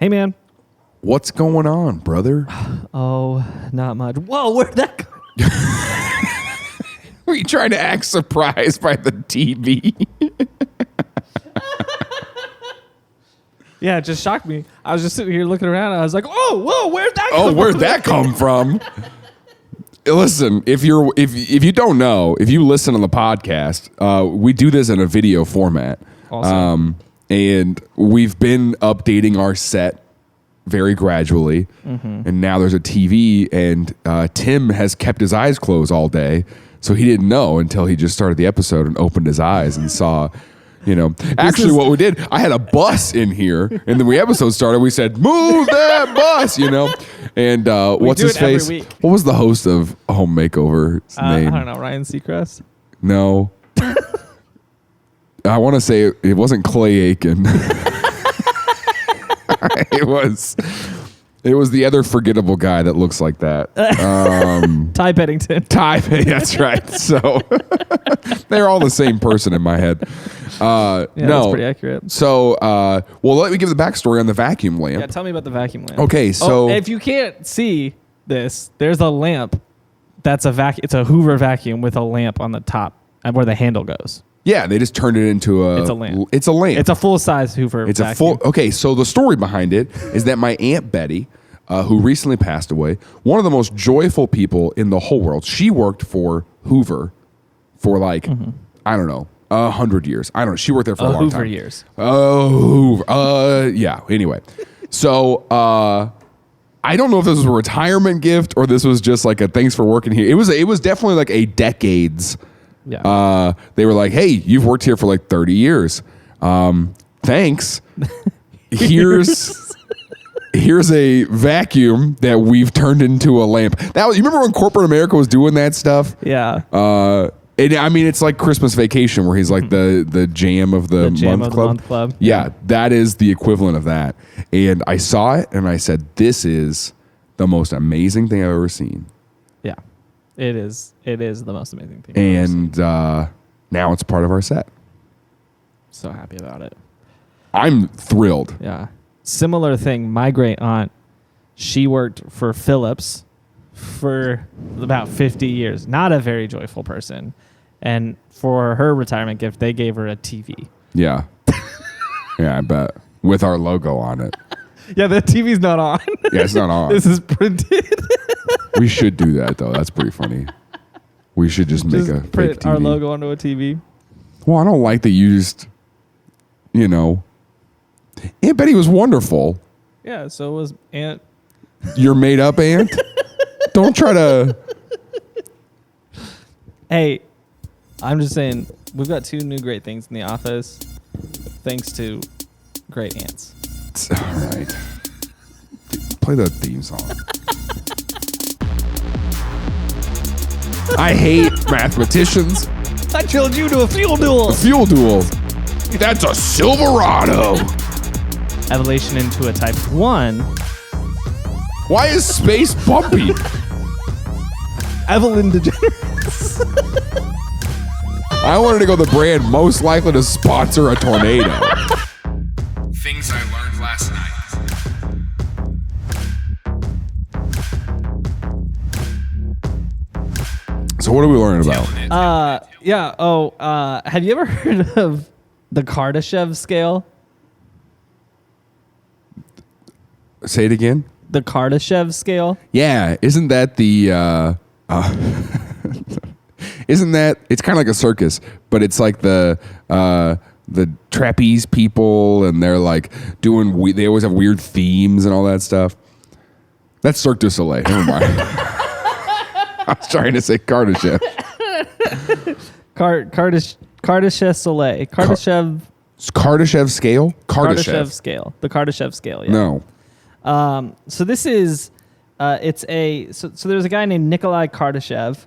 Hey, man. What's going on, brother? Oh, not much. Whoa, where'd that go? Were you trying to act surprised by the TV? Yeah, it just shocked me. I was just sitting here looking around. And I was like, "Oh, whoa, where'd that? Oh, where'd that come from?" Listen, if you don't know, if you listen on the podcast, we do this in a video format, Awesome. and we've been updating our set very gradually, and now there's a TV, and Tim has kept his eyes closed all day, so he didn't know until he just started the episode and opened his eyes and saw. Actually, what we did, I had a bus in here, and then the episode started. We said, "Move that bus," And what's his face? What was the host of Home Makeover's name? I don't know, Ryan Seacrest? No, I want to say it wasn't Clay Aiken. It was the other forgettable guy that looks like that. Ty Pennington. That's right. So they're all the same person in my head. Yeah, no, that's pretty accurate. So, let me give the backstory on the vacuum lamp. Yeah, tell me about the vacuum lamp. Okay, so if you can't see this, there's a lamp that's a vacuum. It's a Hoover vacuum with a lamp on the top and where the handle goes. yeah, they just turned it into a. It's a lamp. It's a lamp. It's a full size Hoover. It's vacuum. Okay, so the story behind it is that my Aunt Betty, who recently passed away, one of the most joyful people in the whole world. She worked for Hoover for I don't know, 100 years. I don't know. She worked there for a long Hoover time. years. Oh, Hoover. Yeah. Anyway, so I don't know if this was a retirement gift or this was just like a thanks for working here. It was definitely like a decades. Yeah. They were like, "Hey, you've worked here for like 30 years. Thanks. Here's a vacuum that we've turned into a lamp." You remember when corporate America was doing that stuff? Yeah. It's like Christmas Vacation where he's like the jam of the month club. Yeah, that is the equivalent of that. And I saw it and I said, "This is the most amazing thing I've ever seen." Yeah. It is the most amazing thing. And now it's part of our set. So happy about it. I'm thrilled. Yeah. Similar thing. My great aunt, she worked for Philips for about 50 years. Not a very joyful person. And for her retirement gift, they gave her a TV. Yeah. Yeah, I bet. With our logo on it. Yeah, the TV's not on. Yeah, it's not on. This is printed. We should do that, though. That's pretty funny. We should just make a fake print TV. our logo onto a TV. Well, I don't like that you just, Aunt Betty was wonderful. Yeah, so was Aunt. Your made up aunt? Don't try to. Hey, I'm just saying, we've got two new great things in the office thanks to great aunts. All right. Play the theme song. I hate mathematicians. I challenge you to a fuel duel. A fuel duel. That's a Silverado. Evolution into a Type 1. Why is space bumpy? Evelyn DeGeneres. I wanted to go the brand most likely to sponsor a tornado. Things I learned last night. So what are we learning about? Yeah. Oh, have you ever heard of the Kardashev Scale? Say it again. The Kardashev Scale? Yeah, isn't that the isn't that it's kind of like a circus, but it's like the trapeze people, and they're like doing they always have weird themes and all that stuff. That's Cirque du Soleil. Never mind. I was trying to say Kardashev. Kardashev Soleil. Kardashev Scale? Kardashev Scale. The Kardashev Scale, yeah. No. So this is so there's a guy named Nikolai Kardashev.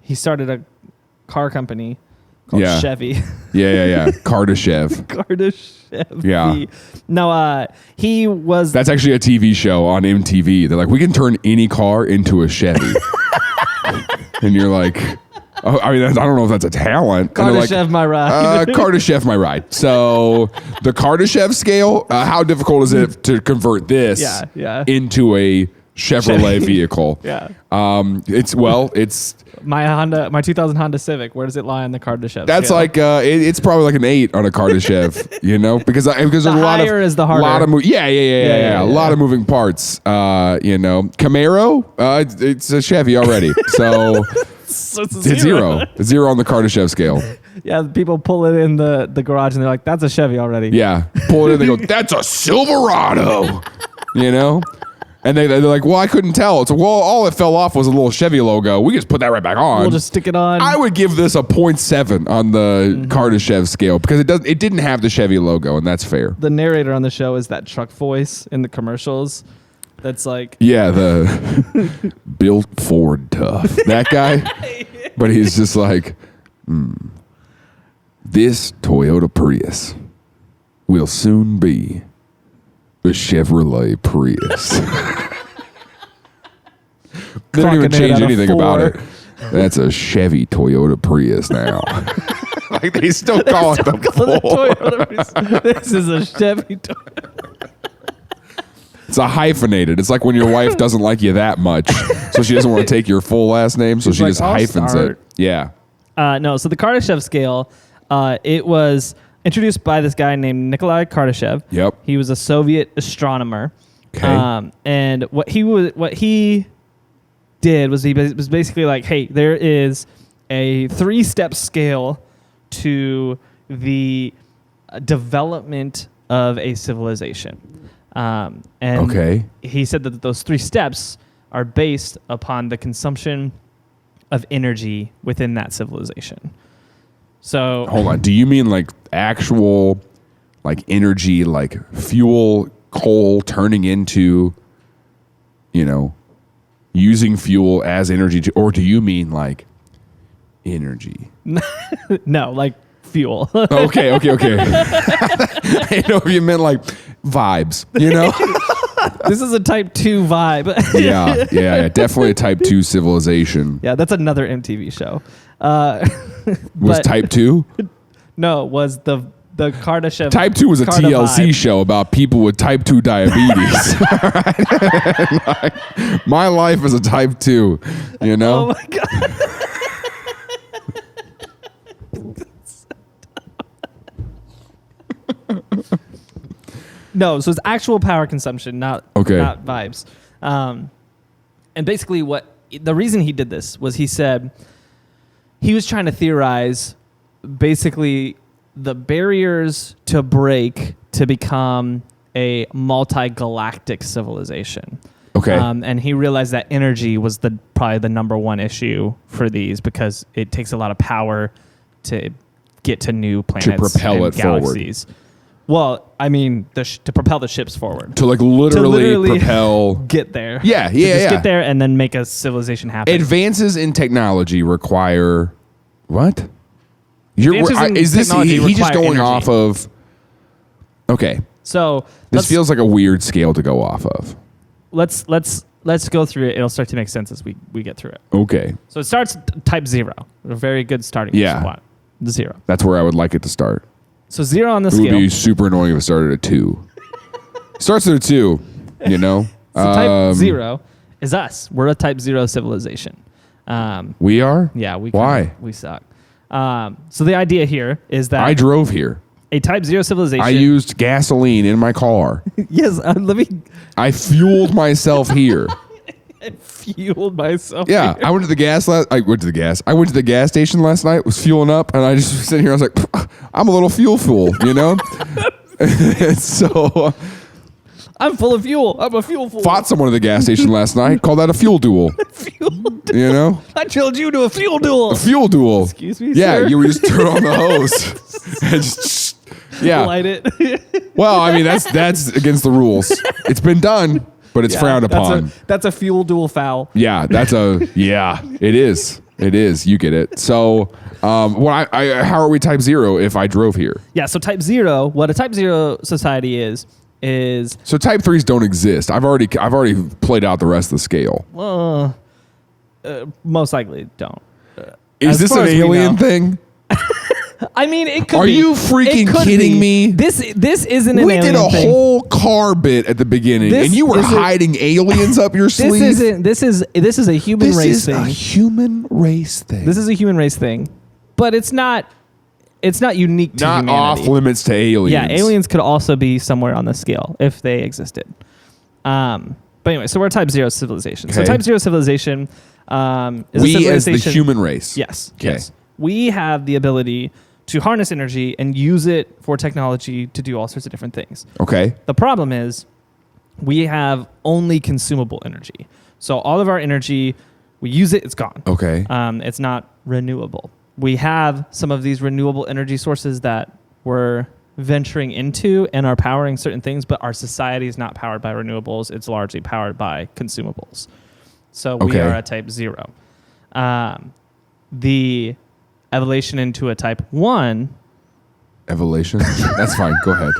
He started a car company called Chevy. Yeah. Kardashev. Kardashev. Yeah. No, he was. That's actually a TV show on MTV. They're like, we can turn any car into a Chevy. And you're like, I mean, I don't know if that's a talent. Kardashev, my ride. Kardashev, my ride. So the Kardashev scale, how difficult is it to convert this into a Chevrolet vehicle? Yeah. It's my 2000 Honda Civic. Where does it lie on the Kardashev that's scale? like it's probably like an 8 on a Kardashev, because there's a lot of is the harder. a lot of moving parts. Camaro, it's a Chevy already, so So it's it's zero. It's 0 on the Kardashev scale. Yeah, people pull it in the garage and they're like, "That's a Chevy already." Yeah, pull it in. They go, "That's a Silverado," And they're like, well, I couldn't tell. It's all it fell off was a little Chevy logo. We just put that right back on. We'll just stick it on. I would give this a 0.7 on the Kardashev scale because it didn't have the Chevy logo, and that's fair. The narrator on the show is that truck voice in the commercials. That's like, yeah, the built Ford tough, that guy. But he's just like, this Toyota Prius will soon be the Chevrolet Prius. They don't even change anything about it. That's a Chevy Toyota Prius now. Like they still call it the Toyota Prius. This is a Chevy Toyota. It's a hyphenated. It's like when your wife doesn't like you that much, so she doesn't want to take your full last name, so she just hyphens it. Yeah. No, so the Kardashev scale, it was introduced by this guy named Nikolai Kardashev. Yep. He was a Soviet astronomer. Okay. And what he did was he was basically like, hey, there is a 3-step scale to the development of a civilization. And he said that those 3 steps are based upon the consumption of energy within that civilization. So hold on. Do you mean like actual like energy, like fuel, coal turning into, using fuel as energy, or do you mean like energy? No, like fuel. Okay. I know if you meant like vibes, This is a type 2 vibe. yeah. Definitely a type 2 civilization. Yeah, that's another MTV show. Was type 2? No, was the Kardashev. Type 2 was a TLC vibe. show about people with type 2 diabetes. My life is a type 2, Oh my God. No, so it's actual power consumption, not vibes. And basically the reason he did this was he said he was trying to theorize basically the barriers to break to become a multi-galactic civilization. Okay. And he realized that energy was probably the number one issue for these because it takes a lot of power to get to new planets to propel and it galaxies. Forward. Well, I mean, to propel the ships forward. To like literally propel. Get there. Yeah. Get there and then make a civilization happen. Advances in technology require what? Is this he's just going energy. off of? Okay. So this feels like a weird scale to go off of. Let's go through it. It'll start to make sense as we get through it. Okay. So it starts type 0. A very good starting spot. 0. That's where I would like it to start. So 0 on the It scale. would be super annoying if it started at 2. Starts at a 2, So type 0 is us. We're a type 0 civilization. We are? Yeah. Why? We suck. So the idea here is that I drove here. A type 0 civilization. I used gasoline in my car. Yes. I fueled myself here. I fueled myself. Yeah, here. I went to the gas station last night. Was fueling up, and I just was sitting here. I was like, I'm a little fuel, So I'm full of fuel. I'm a fuel fool. Fought someone at the gas station last night. Called that a fuel duel. Fuel duel. I chilled you to a fuel duel. A fuel duel. Excuse me, yeah, sir? you would just turn on the hose and just light it. Well, I mean that's against the rules. It's been done. But it's frowned upon. That's a fuel duel foul. Yeah, it is. It is. You get it. So, how are we type 0 if I drove here? Yeah, so type 0, what a type 0 society is so type 3s don't exist. I've already played out the rest of the scale. Well, most likely don't. Is this an alien thing? I mean, it could Are be. you freaking kidding me? This isn't an We alien did a thing. whole car bit at the beginning, This and you were isn't- hiding aliens up your sleeve. This is a human race This is thing. a human race thing. This is a human race thing, but it's not unique to not humanity. off limits to aliens. Yeah, aliens could also be somewhere on the scale if they existed. But anyway, so we're a Type 0 civilization. So Okay. Type 0 civilization is a We as the civilization. human race. Yes. Okay. Yes. We have the ability to harness energy and use it for technology to do all sorts of different things. Okay. The problem is we have only consumable energy. So all of our energy, we use it, it's gone. Okay. It's not renewable. We have some of these renewable energy sources that we're venturing into and are powering certain things, but our society is not powered by renewables. It's largely powered by consumables. So we Okay. are a Type 0. The evolution into a Type 1, Evolution. That's fine. Go ahead.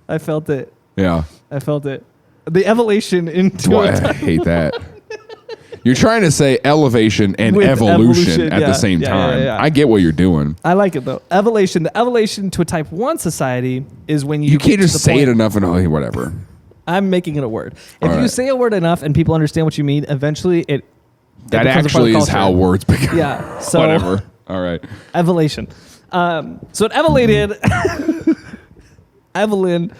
I felt it. Yeah. The evolution into Boy, a I Type hate that. You're trying to say elevation and With evolution at yeah. the same Yeah, time. yeah, yeah. I get what you're doing. I like it though. Evolution. The evolution to a Type 1 society is when You get can't to just the say point- it enough and whatever. I'm making it a word. If All you right. say a word enough and people understand what you mean, eventually it That becomes a part of actually is culture. how words become. Yeah. So Whatever. All right. evolution. So it evoluted. Evelyn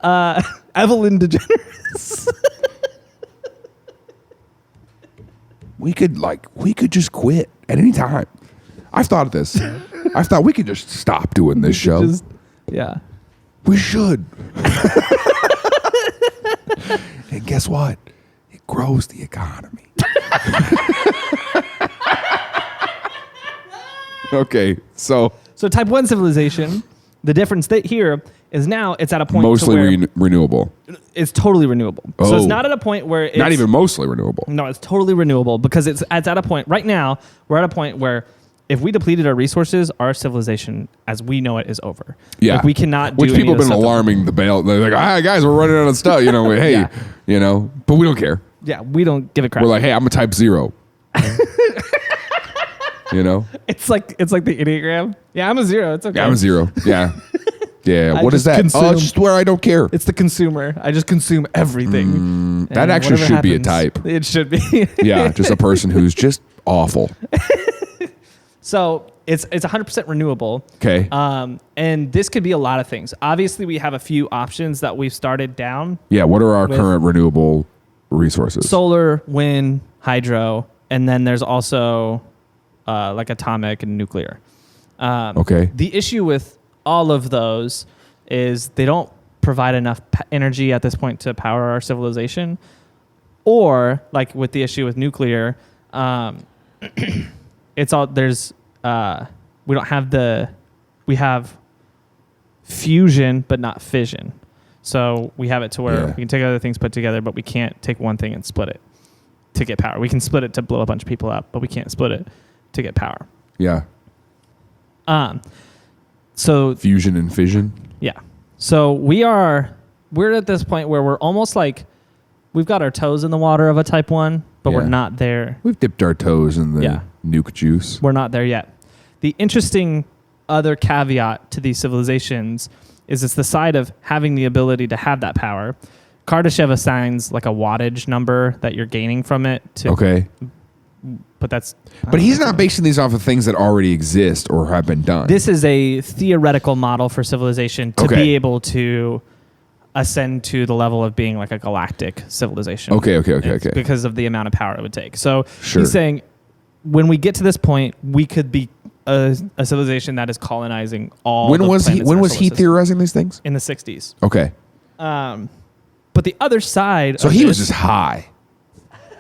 DeGeneres. We could just quit at any time. I've thought of this. I've thought we could just stop doing this show. Yeah. We should. And guess what? It grows the economy. Okay, so So Type 1 civilization, the difference here is now it's at a point mostly to where renewable. it's totally renewable. So it's Oh. not at a point where it's Not even mostly renewable. No, it's totally renewable because it's at a point right now. We're at a point where if we depleted our resources, our civilization as we know it is over. Yeah, Like we cannot do Which any people of have the been stuff that- alarming the bail. They're like, "Ah, guys, we're running out of stuff." You know, hey, Yeah. you know, but we don't care. Yeah, we don't give a crap. We're like, "Hey, I'm a Type 0." You know, it's like the Enneagram. Yeah, I'm a 0. It's okay. yeah, I'm a 0. Yeah, yeah. I What is just that? consume- Oh, it's just where I don't care. It's the consumer. I just consume everything. That And actually whatever should be a happens, type. It should be. Yeah, just a person who's just awful. So it's 100% renewable. Okay. And this could be a lot of things. Obviously, we have a few options that we've started down: Yeah. What are our with- current renewable resources? solar, wind, hydro, and then there's also like atomic and nuclear. Okay. The issue with all of those is they don't provide enough energy at this point to power our civilization. Or like with the issue with nuclear, it's all there's we don't have we have fusion but not fission. So we have it to where Yeah. we can take other things put together, but we can't take one thing and split it to get power. We can split it to blow a bunch of people up, but we can't split it to get power. Yeah. So Fusion and fission. yeah. So we're at this point where we're almost like we've got our toes in the water of a Type 1, but we're Yeah. not there. We've dipped our toes in the Yeah. nuke juice. We're not there yet. The interesting other caveat to these civilizations is it's the side of having the ability to have that power. Kardashev assigns like a wattage number that you're gaining from it to Okay. but that's But he's not basing these off of things that already exist or have been done. this is a theoretical model for civilization to Okay. be able to ascend to the level of being like a galactic civilization. Okay. It's because of the amount of power it would take. So Sure. he's saying when we get to this point, we could be a civilization that is colonizing all. When the was he? planets in When our was solar he system. theorizing these things? In the 60s. Okay. But the other side. So of he was this- just high.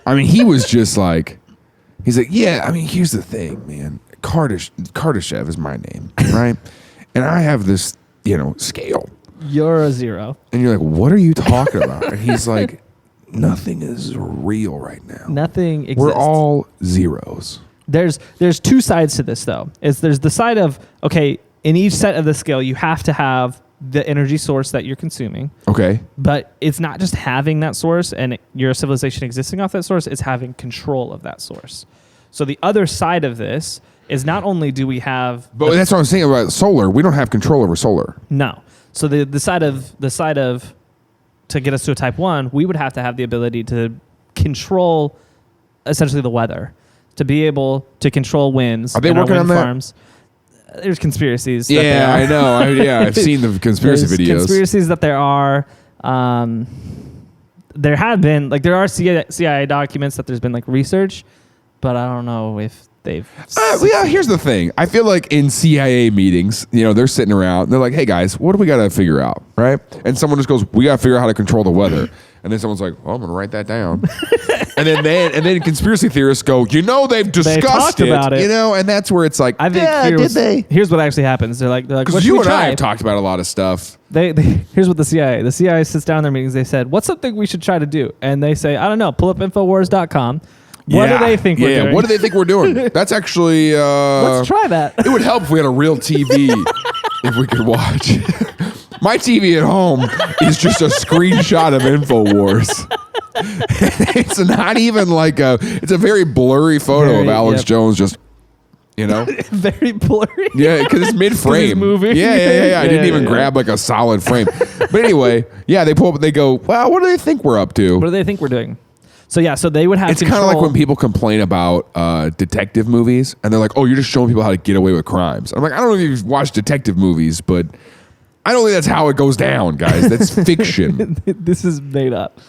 I mean, he was just like, he's like, yeah. I mean, here's the thing, man. Kardashev is my name, right? And I have this, scale. You're a 0. And you're like, what are you talking about? And he's like, nothing is real right now. Nothing exists. We're all zeros. There's two sides to this though. There's the side of okay, in each set of the scale, you have to have the energy source that you're consuming. Okay. But it's not just having that source and your civilization existing off that source, it's having control of that source. So the other side of this is not only do we have, But that's what I'm saying about solar. We don't have control over solar. no. So the side of to get us to a type 1, we would have to have the ability to control essentially the weather, to be able to control winds. Are they in our working wind on that? farms. There's conspiracies. that Yeah, there are. I know. I've seen the conspiracy There's videos. Conspiracies that there are. There have been, like, there are CIA documents that there's been, like, research, but I don't know if they've. Yeah, here's the thing. I feel like in CIA meetings, they're sitting around and they're like, hey guys, what do we got to figure out? Right? And someone just goes, we got to figure out how to control the weather. And then someone's like, well, I'm going to write that down. and then conspiracy theorists go, they've discussed about it. And that's where it's like, I think here's what actually happens. They're like, because you and I have talked about a lot of stuff. Here's what the CIA sits down in their meetings. They said, what's something we should try to do? And they say, I don't know, pull up Infowars.com. What do they think we're doing? What do they think we're doing? That's actually... let's try that. It would help if we had a real TV if we could watch. My TV at home is just a screenshot of Infowars. It's not even like it's a very blurry photo of Alex Jones just, Very blurry. Yeah, because it's mid-frame. It's moving. Yeah. I didn't even grab like a solid frame. But anyway, they pull up and they go, wow, what do they think we're up to? What do they think we're doing? So they would have It's kind of like when people complain about detective movies and they're like, oh, you're just showing people how to get away with crimes. I'm like, I don't know if you've watched detective movies, but I don't think that's how it goes down, guys. That's fiction. This is made up.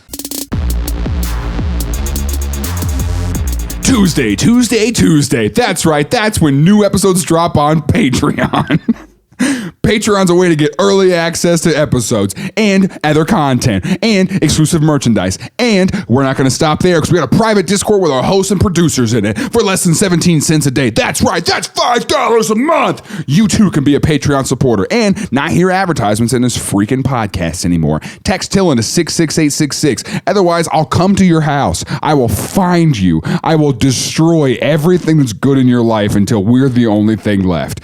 Tuesday. That's right. That's when new episodes drop on Patreon. Patreon's a way to get early access to episodes and other content and exclusive merchandise. And we're not going to stop there because we got a private Discord with our hosts and producers in it for less than 17 cents a day. That's right. That's $5 a month. You too can be a Patreon supporter and not hear advertisements in this freaking podcast anymore. Text TILLN to 66866. Otherwise, I'll come to your house. I will find you. I will destroy everything that's good in your life until we're the only thing left.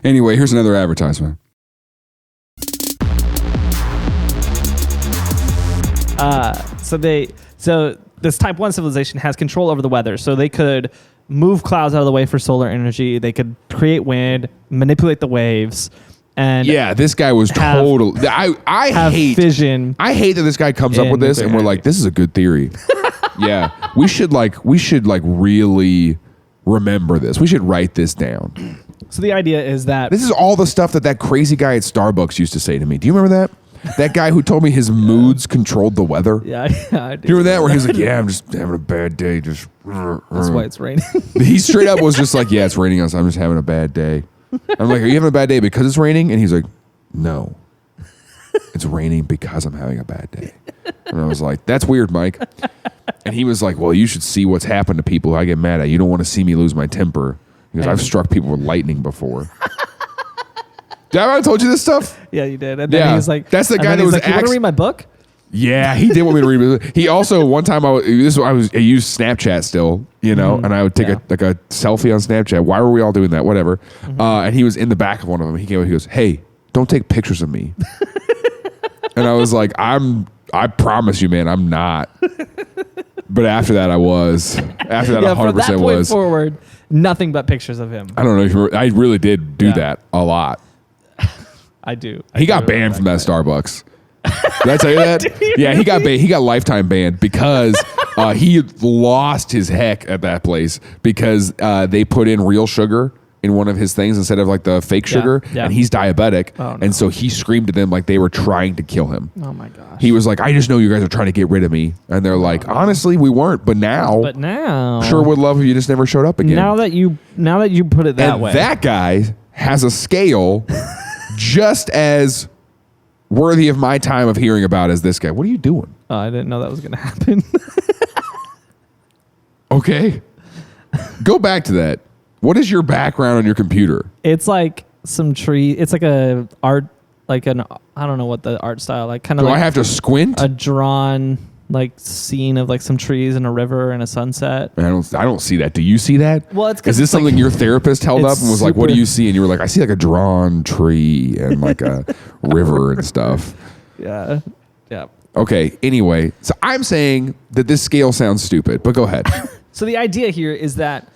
Anyway, here's another advertisement. So this type 1 civilization has control over the weather. So they could move clouds out of the way for solar energy. They could create wind, manipulate the waves. And this guy was total. I hate fission. I hate that this guy comes up with this and we're like, this is a good theory. we should really remember this. We should write this down. So the idea is that this is all the stuff that crazy guy at Starbucks used to say to me. Do you remember that? That guy who told me his moods controlled the weather. Yeah, I do. You remember that? Where he was like, "Yeah, I'm just having a bad day. Just that's why it's raining." He straight up was just like, "Yeah, it's raining outside. I'm just having a bad day." I'm like, "Are you having a bad day because it's raining?" And he's like, "No, it's raining because I'm having a bad day." And I was like, "That's weird, Mike." And he was like, "Well, you should see what's happened to people who I get mad at. You don't want to see me lose my temper." Because I've struck people with lightning before. Did I told you this stuff? Yeah, you did. And then he was like, that's the guy that was like, you want to read my book? Yeah, he did want me to read. He also one time I used Snapchat still, and I would take a selfie on Snapchat. Why were we all doing that? Whatever. And he was in the back of one of them. He came. He goes, "Hey, don't take pictures of me." And I was like, I promise you, man, I'm not. But after that, I was. After that, 100% from that point was. forward, nothing but pictures of him. I don't know if you remember, I really did do that a lot. I do. He got banned from that Starbucks. Did I tell you that? Yeah, he got banned. He got lifetime banned because he lost his heck at that place because they put in real sugar in one of his things instead of like the fake sugar, and he's diabetic, and so he screamed at them like they were trying to kill him. Oh my gosh! He was like, "I just know you guys are trying to get rid of me," and they're like, "Honestly, we weren't, but now, sure would love if you just never showed up again." Now that you put it that way, that guy has a scale just as worthy of my time of hearing about as this guy. What are you doing? Oh, I didn't know that was going to happen. Okay, go back to that. What is your background on your computer? It's like some tree. It's like a art, like an, I don't know what the art style, like kind of like I have to squint? A drawn like scene of like some trees and a river and a sunset. I don't see that. Do you see that? Well, it's is this something your therapist held up and was like, "What do you see?" And you were like, "I see like a drawn tree and like a river and stuff." Yeah. Okay. Anyway, so I'm saying that this scale sounds stupid, but go ahead. So the idea here is that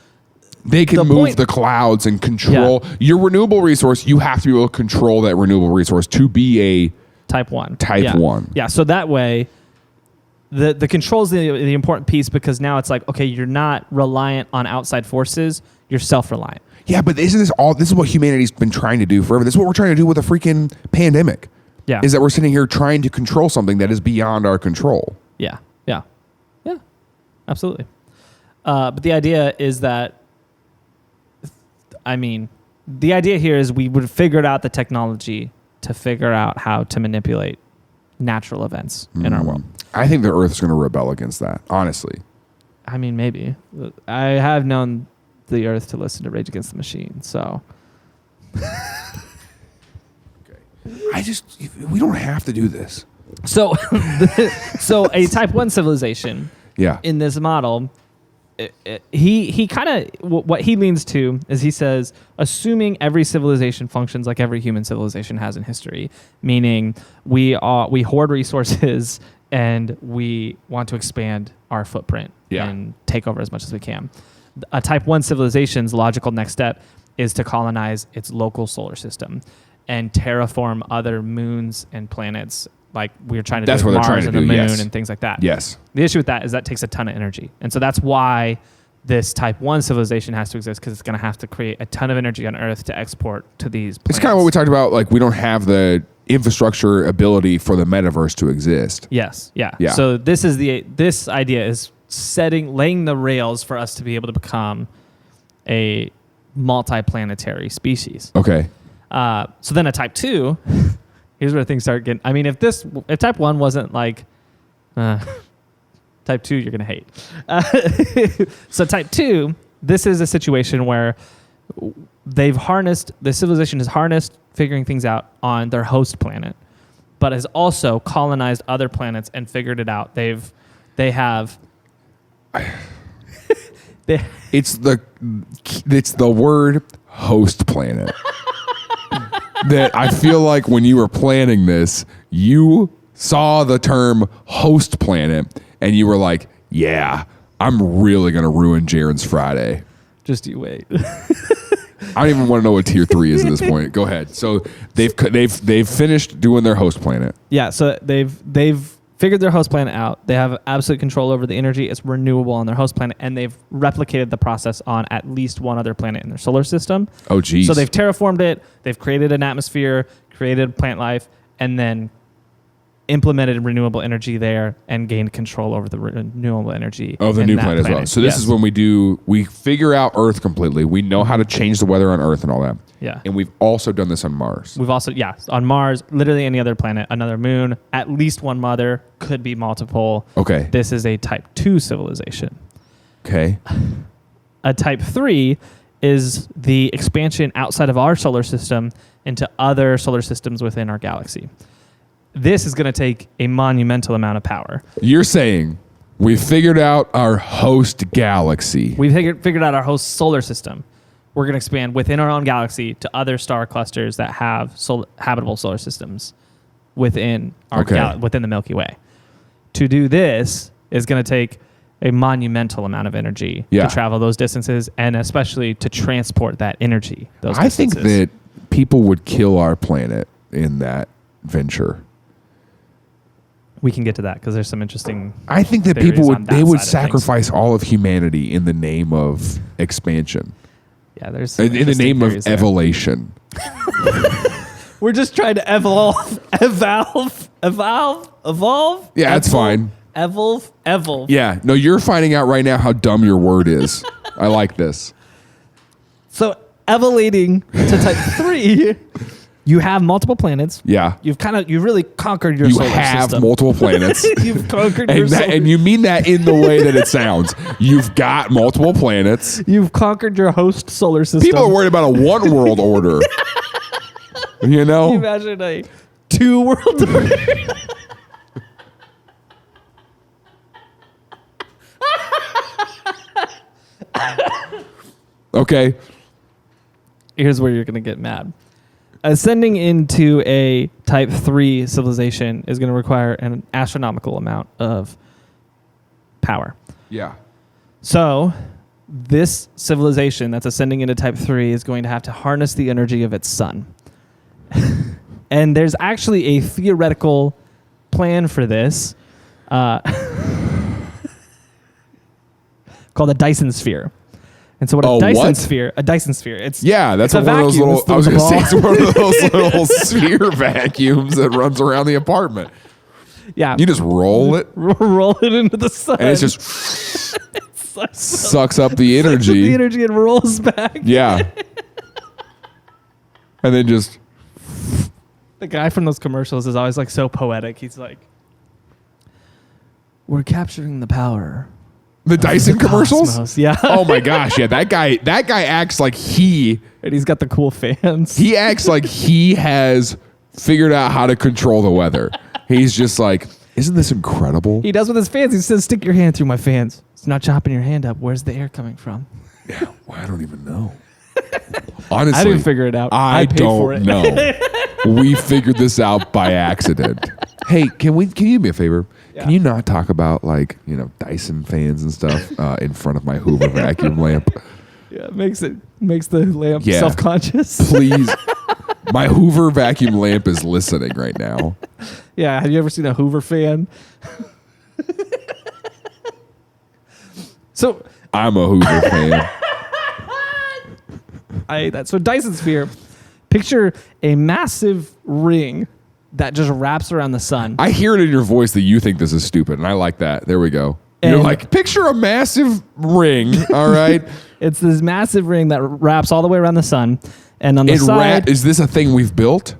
They can move the clouds and control your renewable resource. You have to be able to control that renewable resource to be a type 1. Type 1. Yeah. So that way, the control is the important piece, because now it's like, okay, you're not reliant on outside forces. You're self-reliant. Yeah, but isn't this all? This is what humanity's been trying to do forever. This is what we're trying to do with a freaking pandemic. Yeah. Is that we're sitting here trying to control something that is beyond our control. Yeah. Yeah. Yeah. Absolutely. But the idea is that, the idea here is we would have figured out the technology to figure out how to manipulate natural events in our world. I think the Earth is going to rebel against that, honestly. Maybe. I have known the Earth to listen to Rage Against the Machine, so. We don't have to do this. So a type 1 civilization in this model, he kind of, what he leans to is he says, assuming every civilization functions like every human civilization has in history, meaning we hoard resources and we want to expand our footprint and take over as much as we can. A type 1 civilization's logical next step is to colonize its local solar system and terraform other moons and planets, like we're trying to do with Mars and the moon and things like that. Yes. The issue with that is that takes a ton of energy. And so that's why this type 1 civilization has to exist, because it's going to have to create a ton of energy on Earth to export to these planets. It's kind of what we talked about. Like, we don't have the infrastructure ability for the metaverse to exist. Yes. Yeah. So this idea is laying the rails for us to be able to become a multi-planetary species. Okay. So then a type 2, here's where things start getting, if type 1 wasn't like, type 2 you're going to hate. So type 2, this is a situation where the civilization has harnessed figuring things out on their host planet, but has also colonized other planets and figured it out. They have... It's the word host planet. That I feel like when you were planning this, you saw the term host planet and you were like, yeah, I'm really going to ruin Jaron's Friday. Just you wait. I don't even want to know what tier 3 is at this point. Go ahead. So they've finished doing their host planet. Yeah. So they've figured their host planet out. They have absolute control over the energy. It's renewable on their host planet, and they've replicated the process on at least one other planet in their solar system. Oh, geez. So they've terraformed it. They've created an atmosphere, created plant life, and then implemented renewable energy there and gained control over the renewable energy of the new planet as well. So this is when we figure out Earth completely. We know how to change the weather on Earth and all that. Yeah. And we've also done this on Mars. We've also, on Mars, literally any other planet, another moon, at least one mother, could be multiple. Okay. This is a type 2 civilization. Okay. A type 3 is the expansion outside of our solar system into other solar systems within our galaxy. This is going to take a monumental amount of power. You're saying we figured out our host galaxy. We figured out our host solar system. We're going to expand within our own galaxy to other star clusters that have habitable solar systems within our within the Milky Way. To do this is going to take a monumental amount of energy to travel those distances, and especially to transport that energy. I think that people would kill our planet in that venture. We can get to that because there's some interesting. I think that people would sacrifice all of humanity in the name of expansion. Yeah, there's in the name of evolution. We're just trying to evolve. Yeah, that's fine. Evolve. Yeah, no, you're finding out right now how dumb your word is. I like this. So, evoluting to type 3. You have multiple planets. Yeah. You really conquered your solar system. You have multiple planets. You've conquered your solar system. And you mean that in the way that it sounds. You've got multiple planets. You've conquered your host solar system. People are worried about a one world order. You know? Can you imagine a 2 world order? Okay. Here's where you're going to get mad. Ascending into a type 3 civilization is going to require an astronomical amount of power. Yeah. So this civilization that's ascending into type 3 is going to have to harness the energy of its sun. And there's actually a theoretical plan for this called a Dyson sphere. And so what a Dyson sphere, it's that's it's one of those little, I was going to say, it's one of those little sphere vacuums that runs around the apartment. Yeah. You just roll it. Roll it into the sun. And it's just sucks up the energy. The energy and rolls back. Yeah. And then just. The guy from those commercials is always like so poetic. He's like, we're capturing the power. The Dyson commercials? Cosmos. Yeah. Oh my gosh. Yeah. That guy acts like and he's got the cool fans. He acts like he has figured out how to control the weather. He's just like, isn't this incredible? He does with his fans. He says, stick your hand through my fans. It's not chopping your hand up. Where's the air coming from? Yeah, well, I don't even know. Honestly, I didn't figure it out. I paid don't for it. know. We figured this out by accident. Hey, can you do me a favor? Yeah. Can you not talk about Dyson fans and stuff in front of my Hoover vacuum lamp? Yeah, it makes the lamp self-conscious. Please. My Hoover vacuum lamp is listening right now. Yeah, have you ever seen a Hoover fan? So I'm a Hoover fan. I hate that. So Dyson sphere, picture a massive ring that just wraps around the sun. I hear it in your voice that you think this is stupid, and I like that. There we go. You're like, picture a massive ring, all right? It's this massive ring that wraps all the way around the sun. And on the side... is this a thing we've built?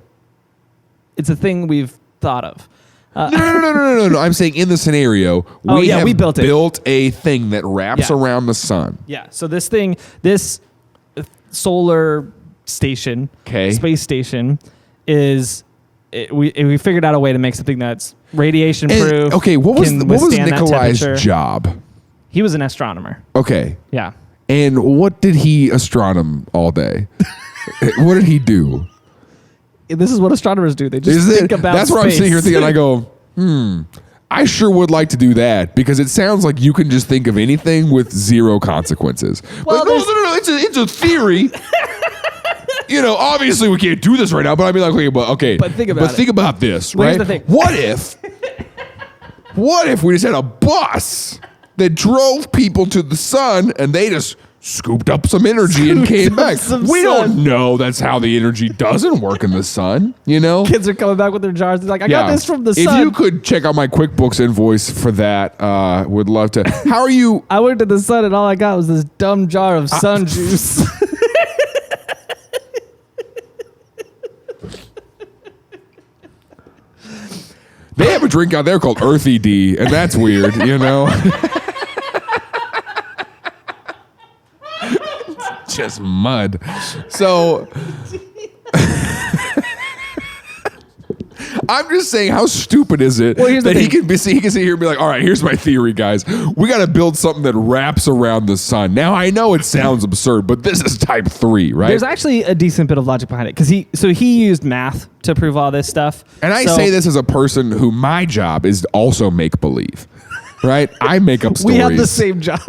It's a thing we've thought of. No. I'm saying in the scenario, we built a thing that wraps around the sun. Yeah, so this solar station, space station, we figured out a way to make something that's radiation proof. Okay, what was Nikolai's job? He was an astronomer. Okay. Yeah. And what did he astronom all day? What did he do? This is what astronomers do. They just think about That's space. what I'm sitting here thinking. I go, I sure would like to do that because it sounds like you can just think of anything with zero consequences. Well, but no, it's a theory. Obviously we can't do this right now, but I mean, But think about this, well, right? Here's the thing. What if we just had a bus that drove people to the sun and they just scooped up some energy and came back? We don't know that's how the energy doesn't work in the sun, Kids are coming back with their jars. They're like, I got this from the sun. If you could check out my QuickBooks invoice for that, would love to. How are you? I went to the sun and all I got was this dumb jar of sun juice. They have a drink out there called Earthy D, and that's weird, Just mud. So I'm just saying, how stupid is it that he can sit here and be like, all right, here's my theory, guys. We got to build something that wraps around the sun. Now, I know it sounds absurd, but this is type 3, right? There's actually a decent bit of logic behind it because he used math to prove all this stuff. And I say this as a person who my job is also make believe, right? I make up stories. We have the same job.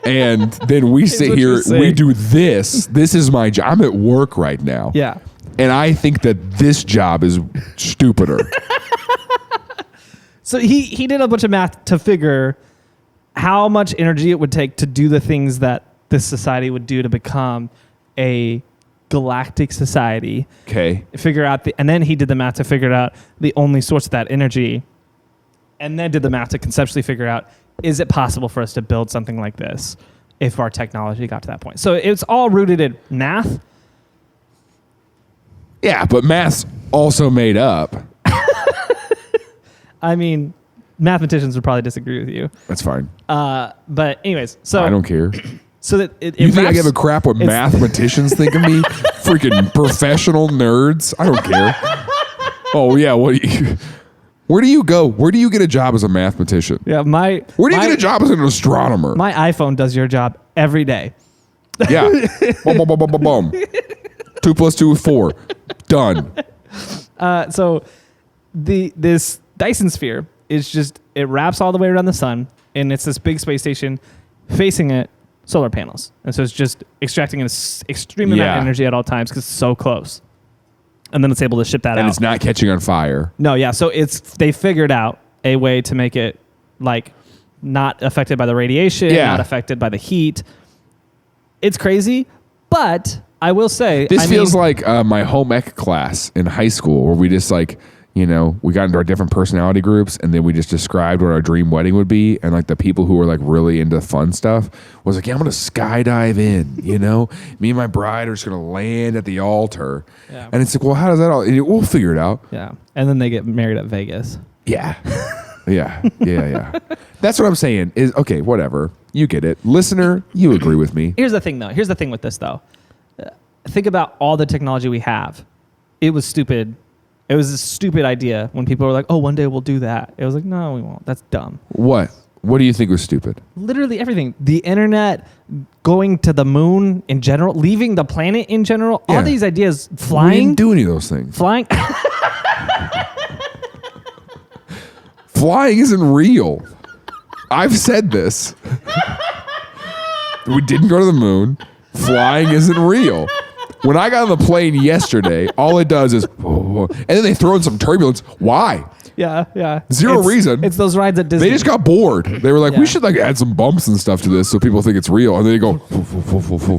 And then we sit here, we do this. This is my job. I'm at work right now. Yeah. And I think that this job is stupider. So he did a bunch of math to figure how much energy it would take to do the things that this society would do to become a galactic society. Okay. And then he did the math to figure out the only source of that energy. And then did the math to conceptually figure out, is it possible for us to build something like this if our technology got to that point? So it's all rooted in math. Yeah, but math's also made up. I mean, mathematicians would probably disagree with you. That's fine. But anyways, so I don't care. So that it you think I give a crap what mathematicians think of me? Freaking professional nerds. I don't care. Oh yeah, where do you go? Where do you get a job as a mathematician? Yeah, where do you get a job as an astronomer? My iPhone does your job every day. Yeah. Boom, boom, boom, boom, boom, boom. 2 + 2 is 4. Done. So this Dyson sphere is just, it wraps all the way around the sun, and it's this big space station facing it solar panels. And so it's just extracting an extreme amount of energy at all times because it's so close. And then it's able to ship that out. And it's not catching on fire. No, yeah. So they figured out a way to make it like not affected by the radiation, not affected by the heat. It's crazy, but I will say... This feels like my home ec class in high school where we just like... we got into our different personality groups and then we just described what our dream wedding would be. And like the people who were like really into fun stuff was like, yeah, I'm going to skydive in, me and my bride are just going to land at the altar. Yeah. And it's like, well, how does that all, we'll figure it out. Yeah. And then they get married at Vegas. Yeah. Yeah. That's what I'm saying is, okay, whatever. You get it. Listener, you agree with me. Here's the thing though. Here's the thing with this though. Think about all the technology we have. It was stupid. It was a stupid idea when people were like, oh, one day we'll do that. It was like, no, we won't. That's dumb. What? What do you think was stupid? Literally everything. The internet, going to the moon in general, leaving the planet in general. Yeah. All these ideas, flying. We didn't do any of those things. Flying. Flying isn't real. I've said this. We didn't go to the moon. Flying isn't real. When I got on the plane yesterday, all it does is, and then they throw in some turbulence. Why? Yeah. Zero reason. It's those rides at Disney. They just got bored. They were like, we should like add some bumps and stuff to this so people think it's real. And then they go,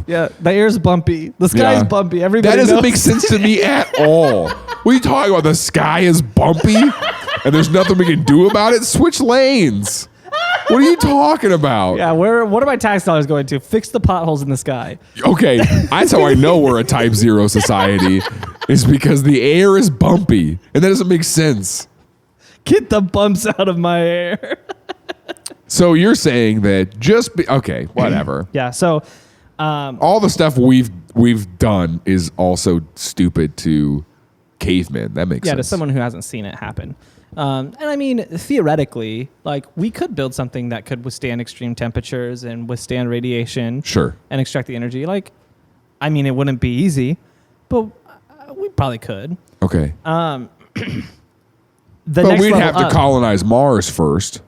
Yeah, the air's bumpy. The sky's bumpy. Everybody That doesn't make sense to me at all. What are you talking about? The sky is bumpy and there's nothing we can do about it? Switch lanes. What are you talking about? Yeah, what are my tax dollars going to? Fix the potholes in the sky. Okay, that's how I know we're a type 0 society, is because the air is bumpy, and that doesn't make sense. Get the bumps out of my air. So you're saying that okay, whatever. Yeah, so... all the stuff we've done is also stupid to cavemen. That makes sense. Yeah, to someone who hasn't seen it happen. And I mean, theoretically, like we could build something that could withstand extreme temperatures and withstand radiation. Sure. And extract the energy. Like, I mean, it wouldn't be easy, but we probably could. Okay. But we'd have to colonize Mars first.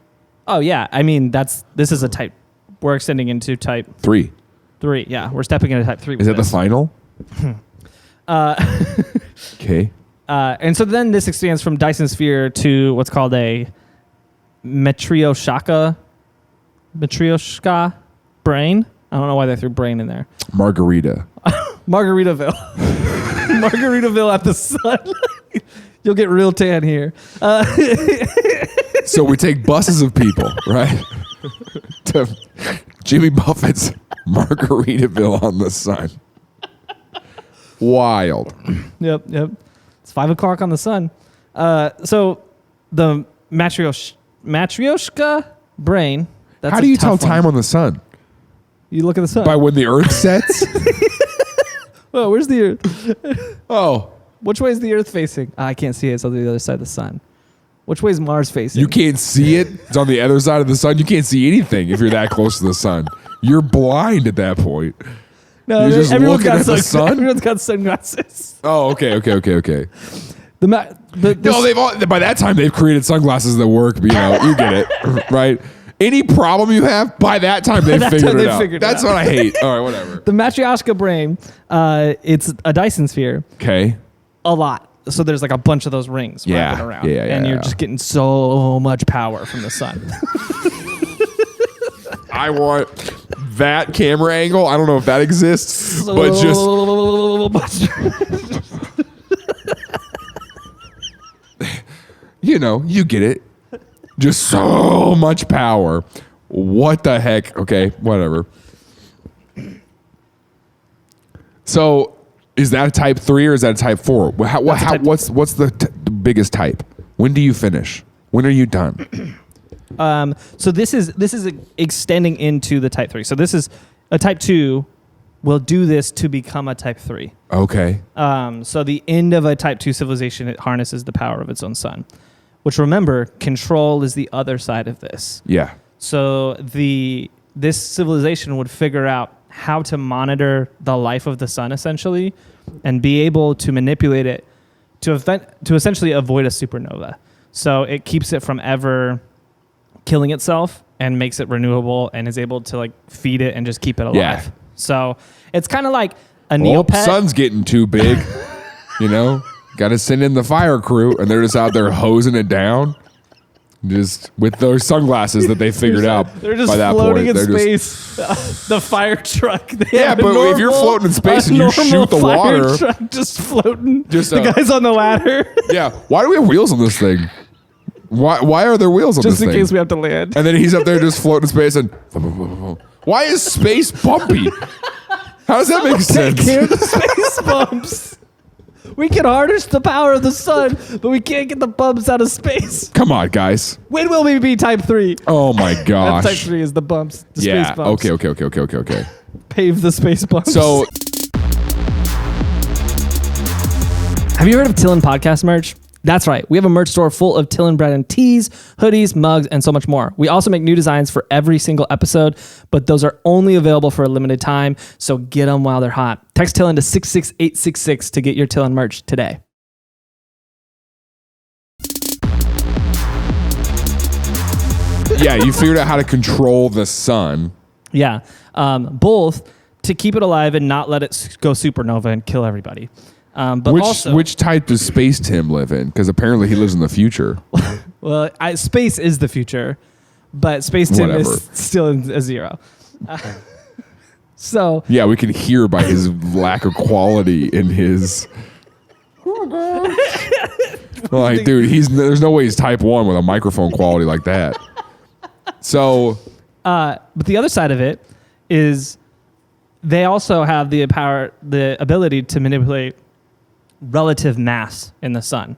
Oh yeah, I mean this is a type. We're extending into type 3. Yeah, we're stepping into type 3. Is that the final? Okay. And so then this expands from Dyson sphere to what's called a matryoshka brain. I don't know why they threw brain in there. Margaritaville. Margaritaville at the sun. You'll get real tan here. So we take buses of people, right? To Jimmy Buffett's Margaritaville on the sun. Wild. Yep. It's 5 o'clock on the sun. So the matryoshka brain. How do you tell time on the sun? You look at the sun. By when the Earth sets? Oh, where's the Earth? Oh. Which way is the Earth facing? I can't see it. It's on the other side of the sun. Which way is Mars facing? You can't see it. It's on the other side of the sun. You can't see anything if you're that close to the sun. You're blind at that point. No, you're just looking at the sun? Everyone's got sunglasses. Oh, okay. By that time, they've created sunglasses that work. You get it, right? Any problem you have, by that time, they've figured it out. That's what I hate. All right, whatever. The Matryoshka brain, it's a Dyson sphere. Okay. A lot. So there's like a bunch of those rings wrapping around. And you're just getting so much power from the sun. I want that camera angle. I don't know if that exists, but just... you get it. Just so much power. What the heck? Okay, whatever. So... Is that a type 3 or is that a type 4? What's the biggest type? When do you finish? When are you done? So this is extending into the type 3. So this is a type 2 will do this to become a type 3. Okay. So the end of a type 2 civilization, it harnesses the power of its own sun. Which remember, control is the other side of this. Yeah. So this civilization would figure out how to monitor the life of the sun, essentially, and be able to manipulate it to essentially avoid a supernova. So it keeps it from ever killing itself and makes it renewable and is able to like feed it and just keep it alive. Yeah. So it's kind of like a Oh, Neopet. sun's getting too big. You know, got to send in the fire crew, and they're just out there hosing it down, just with those sunglasses that they figured out. They're just by that floating point. in They're space. The fire truck. Yeah, but if you're floating in space and you shoot the water, truck just floating. Just, the guys on the ladder. Yeah. Why do we have wheels on this thing? Why are there wheels on Just this in thing? case we have to land. And then he's up there just floating in space and why is space bumpy? How does that make Take sense? care of the space bumps. We can harness the power of the sun, but we can't get the bumps out of space. Come on, guys. When will we be type 3? Oh my That's gosh. type 3 is the bumps. The Yeah. space bumps. Okay. Pave the space bumps. So have you heard of TILLN podcast merch? That's right. We have a merch store full of TILLN brand tees, hoodies, mugs, and so much more. We also make new designs for every single episode, but those are only available for a limited time, so get them while they're hot. Text TILLN to 66866 to get your TILLN merch today. yeah, you figured out how to control the sun. Yeah. Both to keep it alive and not let it go supernova and kill everybody. But also, Which type does Space Tim live in? Because apparently he lives in the future. well, space is the future, but Space Tim Whatever. is still a zero. So Yeah, we can hear by his lack of quality in his. Like, dude, there's no way he's type 1 with a microphone quality like that. So, but the other side of it is they also have the ability to manipulate relative mass in the sun.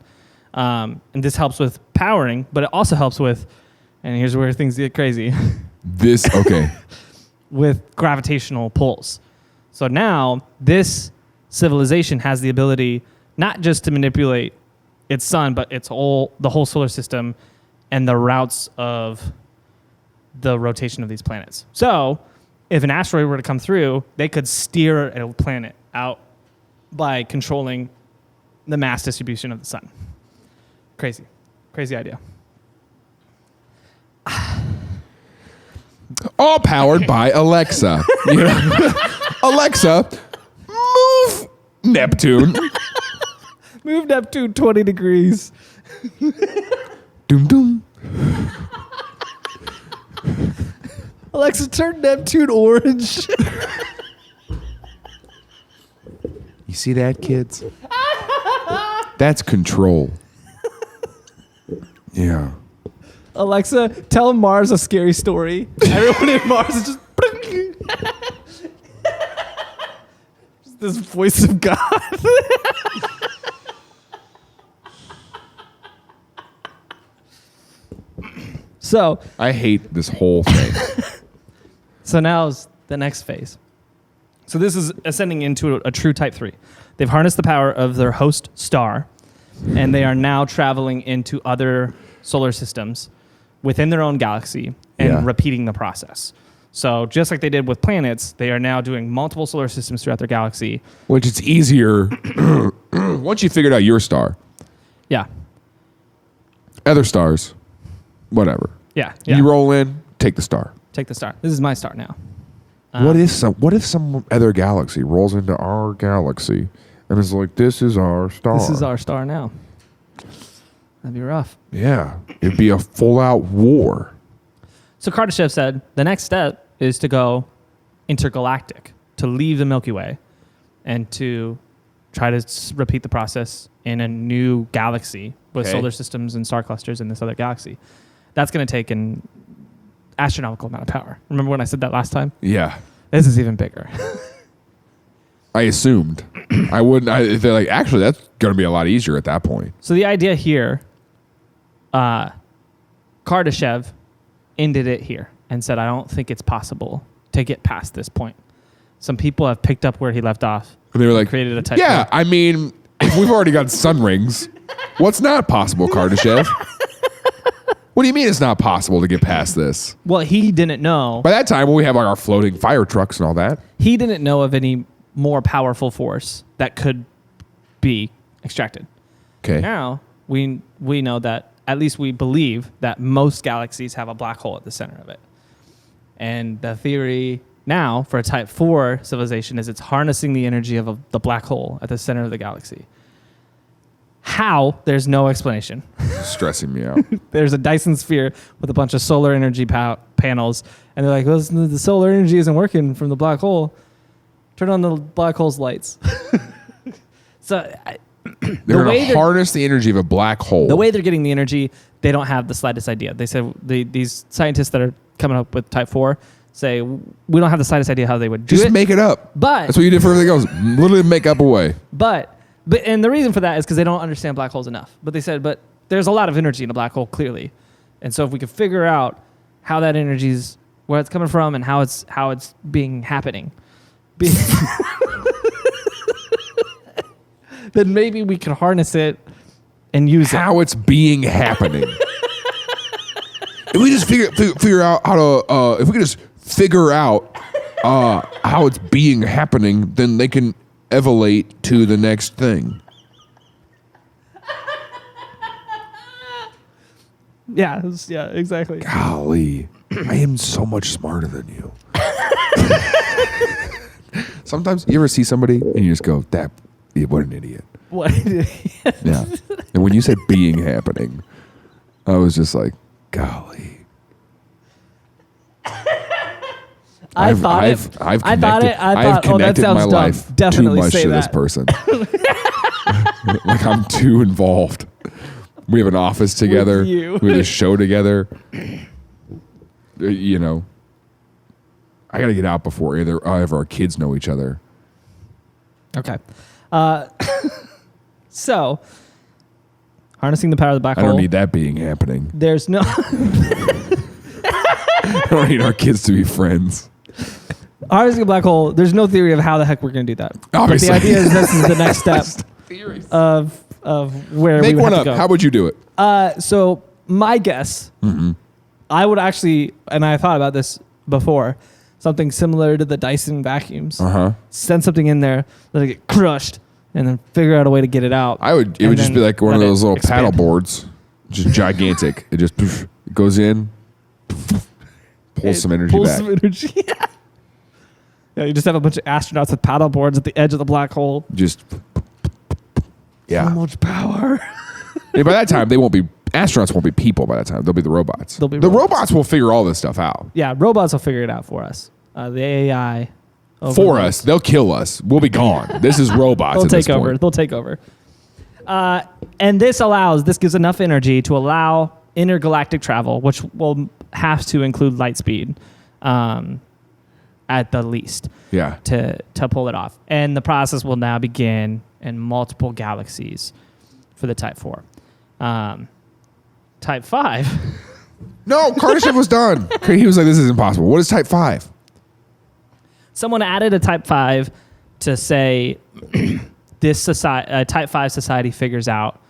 And this helps with powering, but it also helps with, and here's where things get crazy, okay. with gravitational pulls. So now this civilization has the ability not just to manipulate its sun, but the whole solar system and the routes of the rotation of these planets. So if an asteroid were to come through, they could steer a planet out by controlling the mass distribution of the sun. Crazy idea. All powered by Alexa. You know? Alexa, move Neptune. Move Neptune 20 degrees. Doom doom. Alexa, turn Neptune orange. You see that, kids? That's control. Yeah. Alexa, tell Mars a scary story. Everyone in Mars is just... just this voice of God. So I hate this whole thing. So now's the next phase. So this is ascending into a true Type 3. They've harnessed the power of their host star, and they are now traveling into other solar systems within their own galaxy and repeating the process. So just like they did with planets, they are now doing multiple solar systems throughout their galaxy. Which it's easier once you figured out your star. Yeah. Other stars, whatever. Yeah. You roll in, take the star. Take the star. This is my star now. What if some other galaxy rolls into our galaxy and is like, this is our star? This is our star now. That'd be rough. Yeah. It'd be a full-out war. So Kardashev said the next step is to go intergalactic, to leave the Milky Way, and to try to repeat the process in a new galaxy with solar systems and star clusters in this other galaxy. That's going to take an astronomical amount of power. Remember when I said that last time? Yeah. This is even bigger. I assumed. I wouldn't. They're like, actually, that's going to be a lot easier at that point. So the idea here, Kardashev ended it here and said, I don't think it's possible to get past this point. Some people have picked up where he left off. And they were like, created a type. yeah, I mean, if we've already got sun rings, what's not possible, Kardashev? What do you mean it's not possible to get past this? Well, he didn't know. By that time, we have like our floating fire trucks and all that. He didn't know of any more powerful force that could be extracted. Okay. Now, we know that, at least we believe that most galaxies have a black hole at the center of it. And the theory now for a Type 4 civilization is it's harnessing the energy of the black hole at the center of the galaxy. How? There's no explanation. Stressing me out. There's a Dyson sphere with a bunch of solar energy panels, and they're like, well, the solar energy isn't working from the black hole. Turn on the black hole's lights. They're going to harness the energy of a black hole. The way they're getting the energy, they don't have the slightest idea. They said these scientists that are coming up with Type 4 say, we don't have the slightest idea how they would do it. Just make it up. But that's what you did for everything else. Literally make up a way. But and the reason for that is because they don't understand black holes enough. But they said, but there's a lot of energy in a black hole, clearly. And so if we could figure out how that energy's, where it's coming from and how it's happening, then maybe we could harness it and use it. How it's being happening. If we just figure out how to, if we could just figure out how it's being happening, then they can evolate to the next thing. Yeah, exactly. Golly, I am so much smarter than you. Sometimes you ever see somebody and you just go, what an idiot. What an idiot. Yeah. And when you said being happening, I was just like, golly. I've connected my life Definitely too much to this person. Like I'm too involved. We have an office together. We have a show together. You know, I got to get out before either of our kids know each other. Okay. So, harnessing the power of the black hole. I don't need that being happening. There's no... I don't need our kids to be friends. Harnessing a black hole, there's no theory of how the heck we're going to do that. Obviously. But the idea is this is the next step of where Make we would one have up. to go. How would you do it? So my guess, I would actually, and I thought about this before, something similar to the Dyson vacuums. Send something in there, let it get crushed, and then figure out a way to get it out. It would just be like one of those little paddle boards, just gigantic. It just goes in, pulls some energy back. Yeah, you just have a bunch of astronauts with paddle boards at the edge of the black hole. Just, yeah. So much power. By that time, astronauts won't be people by that time. They'll be the robots. The robots will figure all this stuff out. Yeah, robots will figure it out for us. The AI. For us. They'll kill us. We'll be gone. This is robots at this point. They'll take over. And this gives enough energy to allow intergalactic travel, which will have to include light speed. At the least, to pull it off. And the process will now begin in multiple galaxies for the Type 4. Type 5. No, Kardashev was done. He was like, this is impossible. What is Type 5? Someone added a Type 5 to say this Type 5 society figures out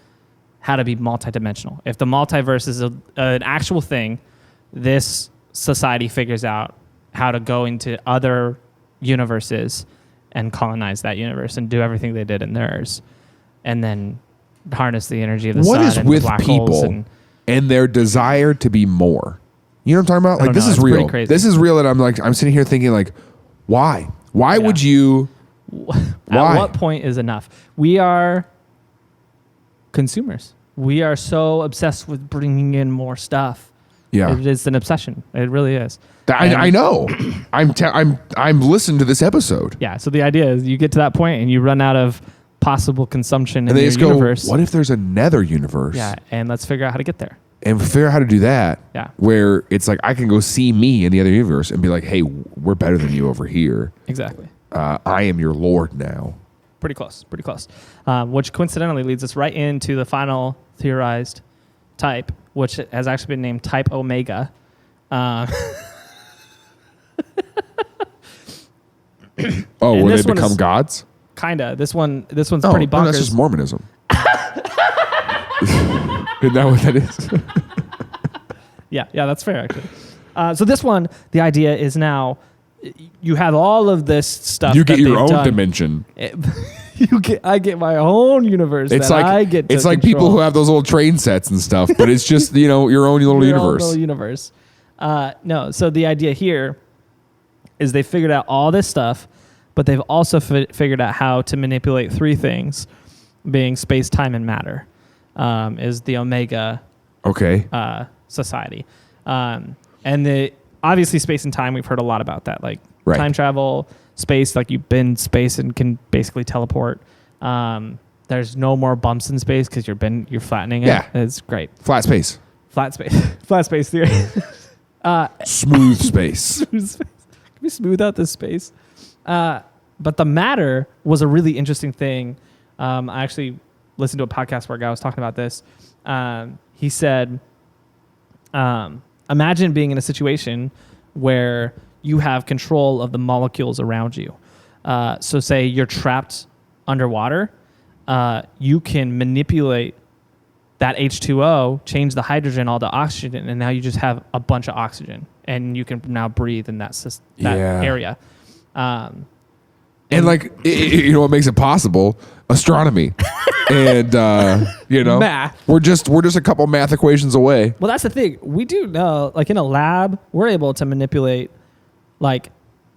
how to be multidimensional. If the multiverse is an actual thing, this society figures out how to go into other universes and colonize that universe and do everything they did in theirs, and then harness the energy of the sun. What is and with black people holes and their desire to be more? You know what I'm talking about? Like, this is real. This is real, and I'm sitting here thinking, like, why? Why would you? At what point is enough? We are consumers. We are so obsessed with bringing in more stuff. Yeah, it is an obsession. It really is. I know. I'm listening to this episode. Yeah. So the idea is you get to that point and you run out of possible consumption in your universe. What if there's another universe? Yeah, and let's figure out how to get there. And figure out how to do that. Yeah. Where it's like I can go see me in the other universe and be like, hey, we're better than you over here. Exactly. I am your lord now. Pretty close. Which coincidentally leads us right into the final theorized type, which has actually been named Type Omega. Will they become gods? Kinda. This one's pretty bonkers. No, that's just Mormonism. Isn't that what that is? Yeah, that's fair actually. So this one, the idea is now you have all of this stuff. You get your own dimension. I get my own universe. It's like people who have those little train sets and stuff, but it's just your own little universe. No, so the idea here is they figured out all this stuff, but they've also figured out how to manipulate three things, being space, time, and matter, is the Omega society. And obviously space and time, we've heard a lot about that, like time travel, space, like you bend space and can basically teleport. There's no more bumps in space because you're flattening it. Yeah. It's great. Flat space theory. Smooth space. Can we smooth out this space? But the matter was a really interesting thing. I actually listened to a podcast where a guy was talking about this. He said, imagine being in a situation where you have control of the molecules around you. So say you're trapped underwater, you can manipulate that H2O, change the hydrogen all to oxygen, and now you just have a bunch of oxygen, and you can now breathe in that area. And like, you know what makes it possible? Astronomy. And, math. We're just a couple math equations away. Well, that's the thing. We do know, like in a lab, we're able to manipulate like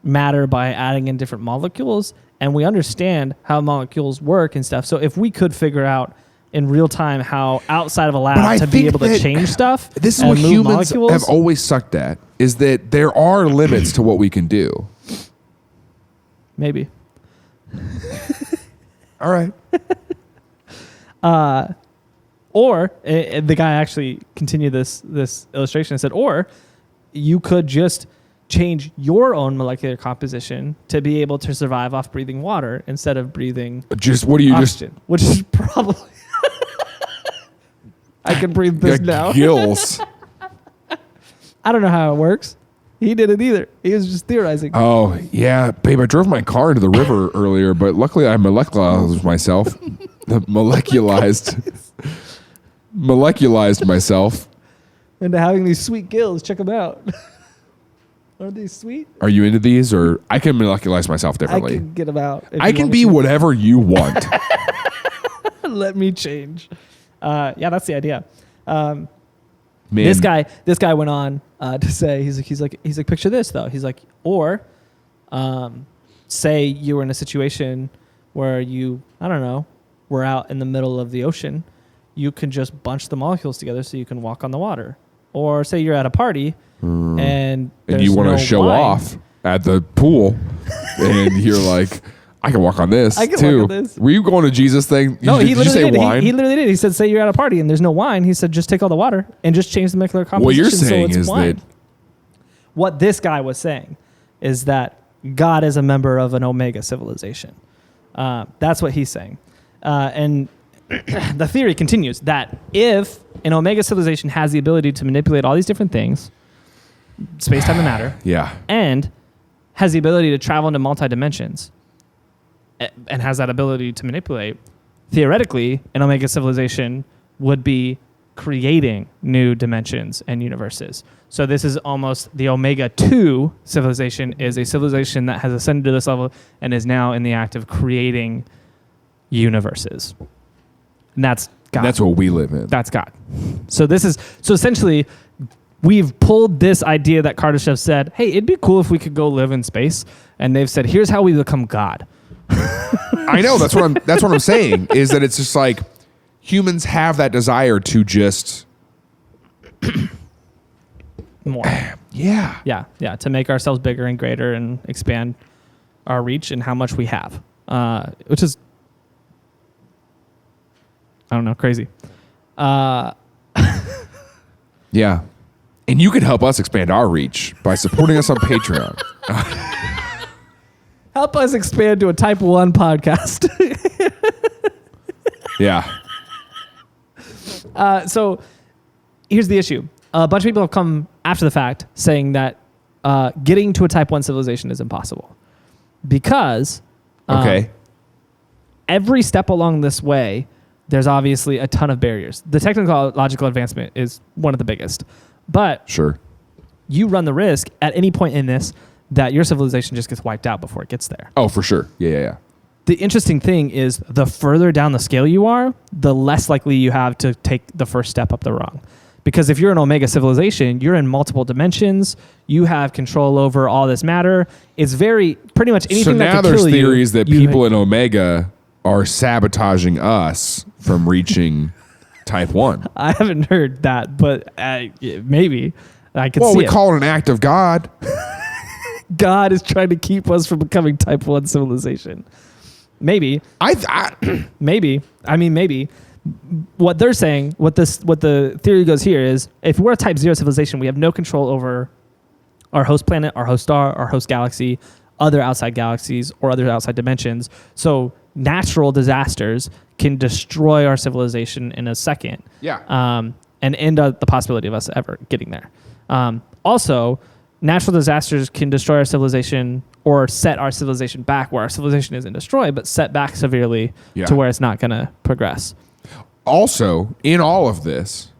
matter by adding in different molecules, and we understand how molecules work and stuff. So if we could figure out in real time how outside of a lab to be able to change stuff, this is what humans have always sucked at, is that there are limits to what we can do. Maybe. All right. Or the guy actually continued this illustration and said, or you could just change your own molecular composition to be able to survive off breathing water instead of breathing oxygen, which is probably I can breathe this now. Gills. I don't know how it works. He didn't either. He was just theorizing. Oh, yeah. Babe, I drove my car into the river earlier, but luckily I molecularized myself. Molecularized myself. Into having these sweet gills. Check them out. Aren't they sweet? Are you into these? Or I can molecularize myself differently. I can get them out. I can be whatever you want. Let me change. Yeah, that's the idea. Man. This guy went on to say, he's like, picture this though. He's like, or say you were in a situation where you, I don't know, were out in the middle of the ocean. You can just bunch the molecules together so you can walk on the water. Or say you're at a party and you want to show off at the pool and you're like, I can walk on this too. Walk on this. Were you going to Jesus thing? No, did you say wine? He literally did. He said, say you're at a party and there's no wine. He said, just take all the water and just change the molecular composition. What you're saying so is wine. that what this guy was saying is that God is a member of an Omega civilization. That's what he's saying. And the theory continues that if an Omega civilization has the ability to manipulate all these different things, space, time, and matter, and has the ability to travel into multi-dimensions, and has that ability to manipulate, theoretically, an Omega civilization would be creating new dimensions and universes. So this is almost the Omega 2 civilization is a civilization that has ascended to this level and is now in the act of creating universes. And that's God. That's what we live in. That's God. So essentially we've pulled this idea that Kardashev said, hey, it'd be cool if we could go live in space. And they've said, here's how we become God. I know. That's what I'm saying is that it's just like humans have that desire to just more. Yeah. To make ourselves bigger and greater and expand our reach and how much we have, which is, I don't know, crazy. Yeah. And you can help us expand our reach by supporting us on Patreon. Help us expand to a Type 1 podcast. Yeah. So here's the issue. A bunch of people have come after the fact saying that getting to a Type 1 civilization is impossible. Because every step along this way, there's obviously a ton of barriers. The technological advancement is one of the biggest. But sure, you run the risk at any point in this that your civilization just gets wiped out before it gets there. Oh, for sure. Yeah. The interesting thing is the further down the scale you are, the less likely you have to take the first step up the rung. Because if you're an Omega civilization, you're in multiple dimensions. You have control over all this matter. It's very pretty much anything that now can there's kill you. theories that people in Omega are sabotaging us from reaching Type 1. I haven't heard that, but maybe I could see We it. call it an act of God. God is trying to keep us from becoming Type 1 civilization. Maybe. Maybe. I mean, maybe. What they're saying, what the theory goes here is, if we're a Type 0 civilization, we have no control over our host planet, our host star, our host galaxy, other outside galaxies, or other outside dimensions. So natural disasters can destroy our civilization in a second. Yeah. And end up the possibility of us ever getting there. Also, natural disasters can destroy our civilization or set our civilization back, where our civilization isn't destroyed, but set back severely to where it's not going to progress. Also, in all of this,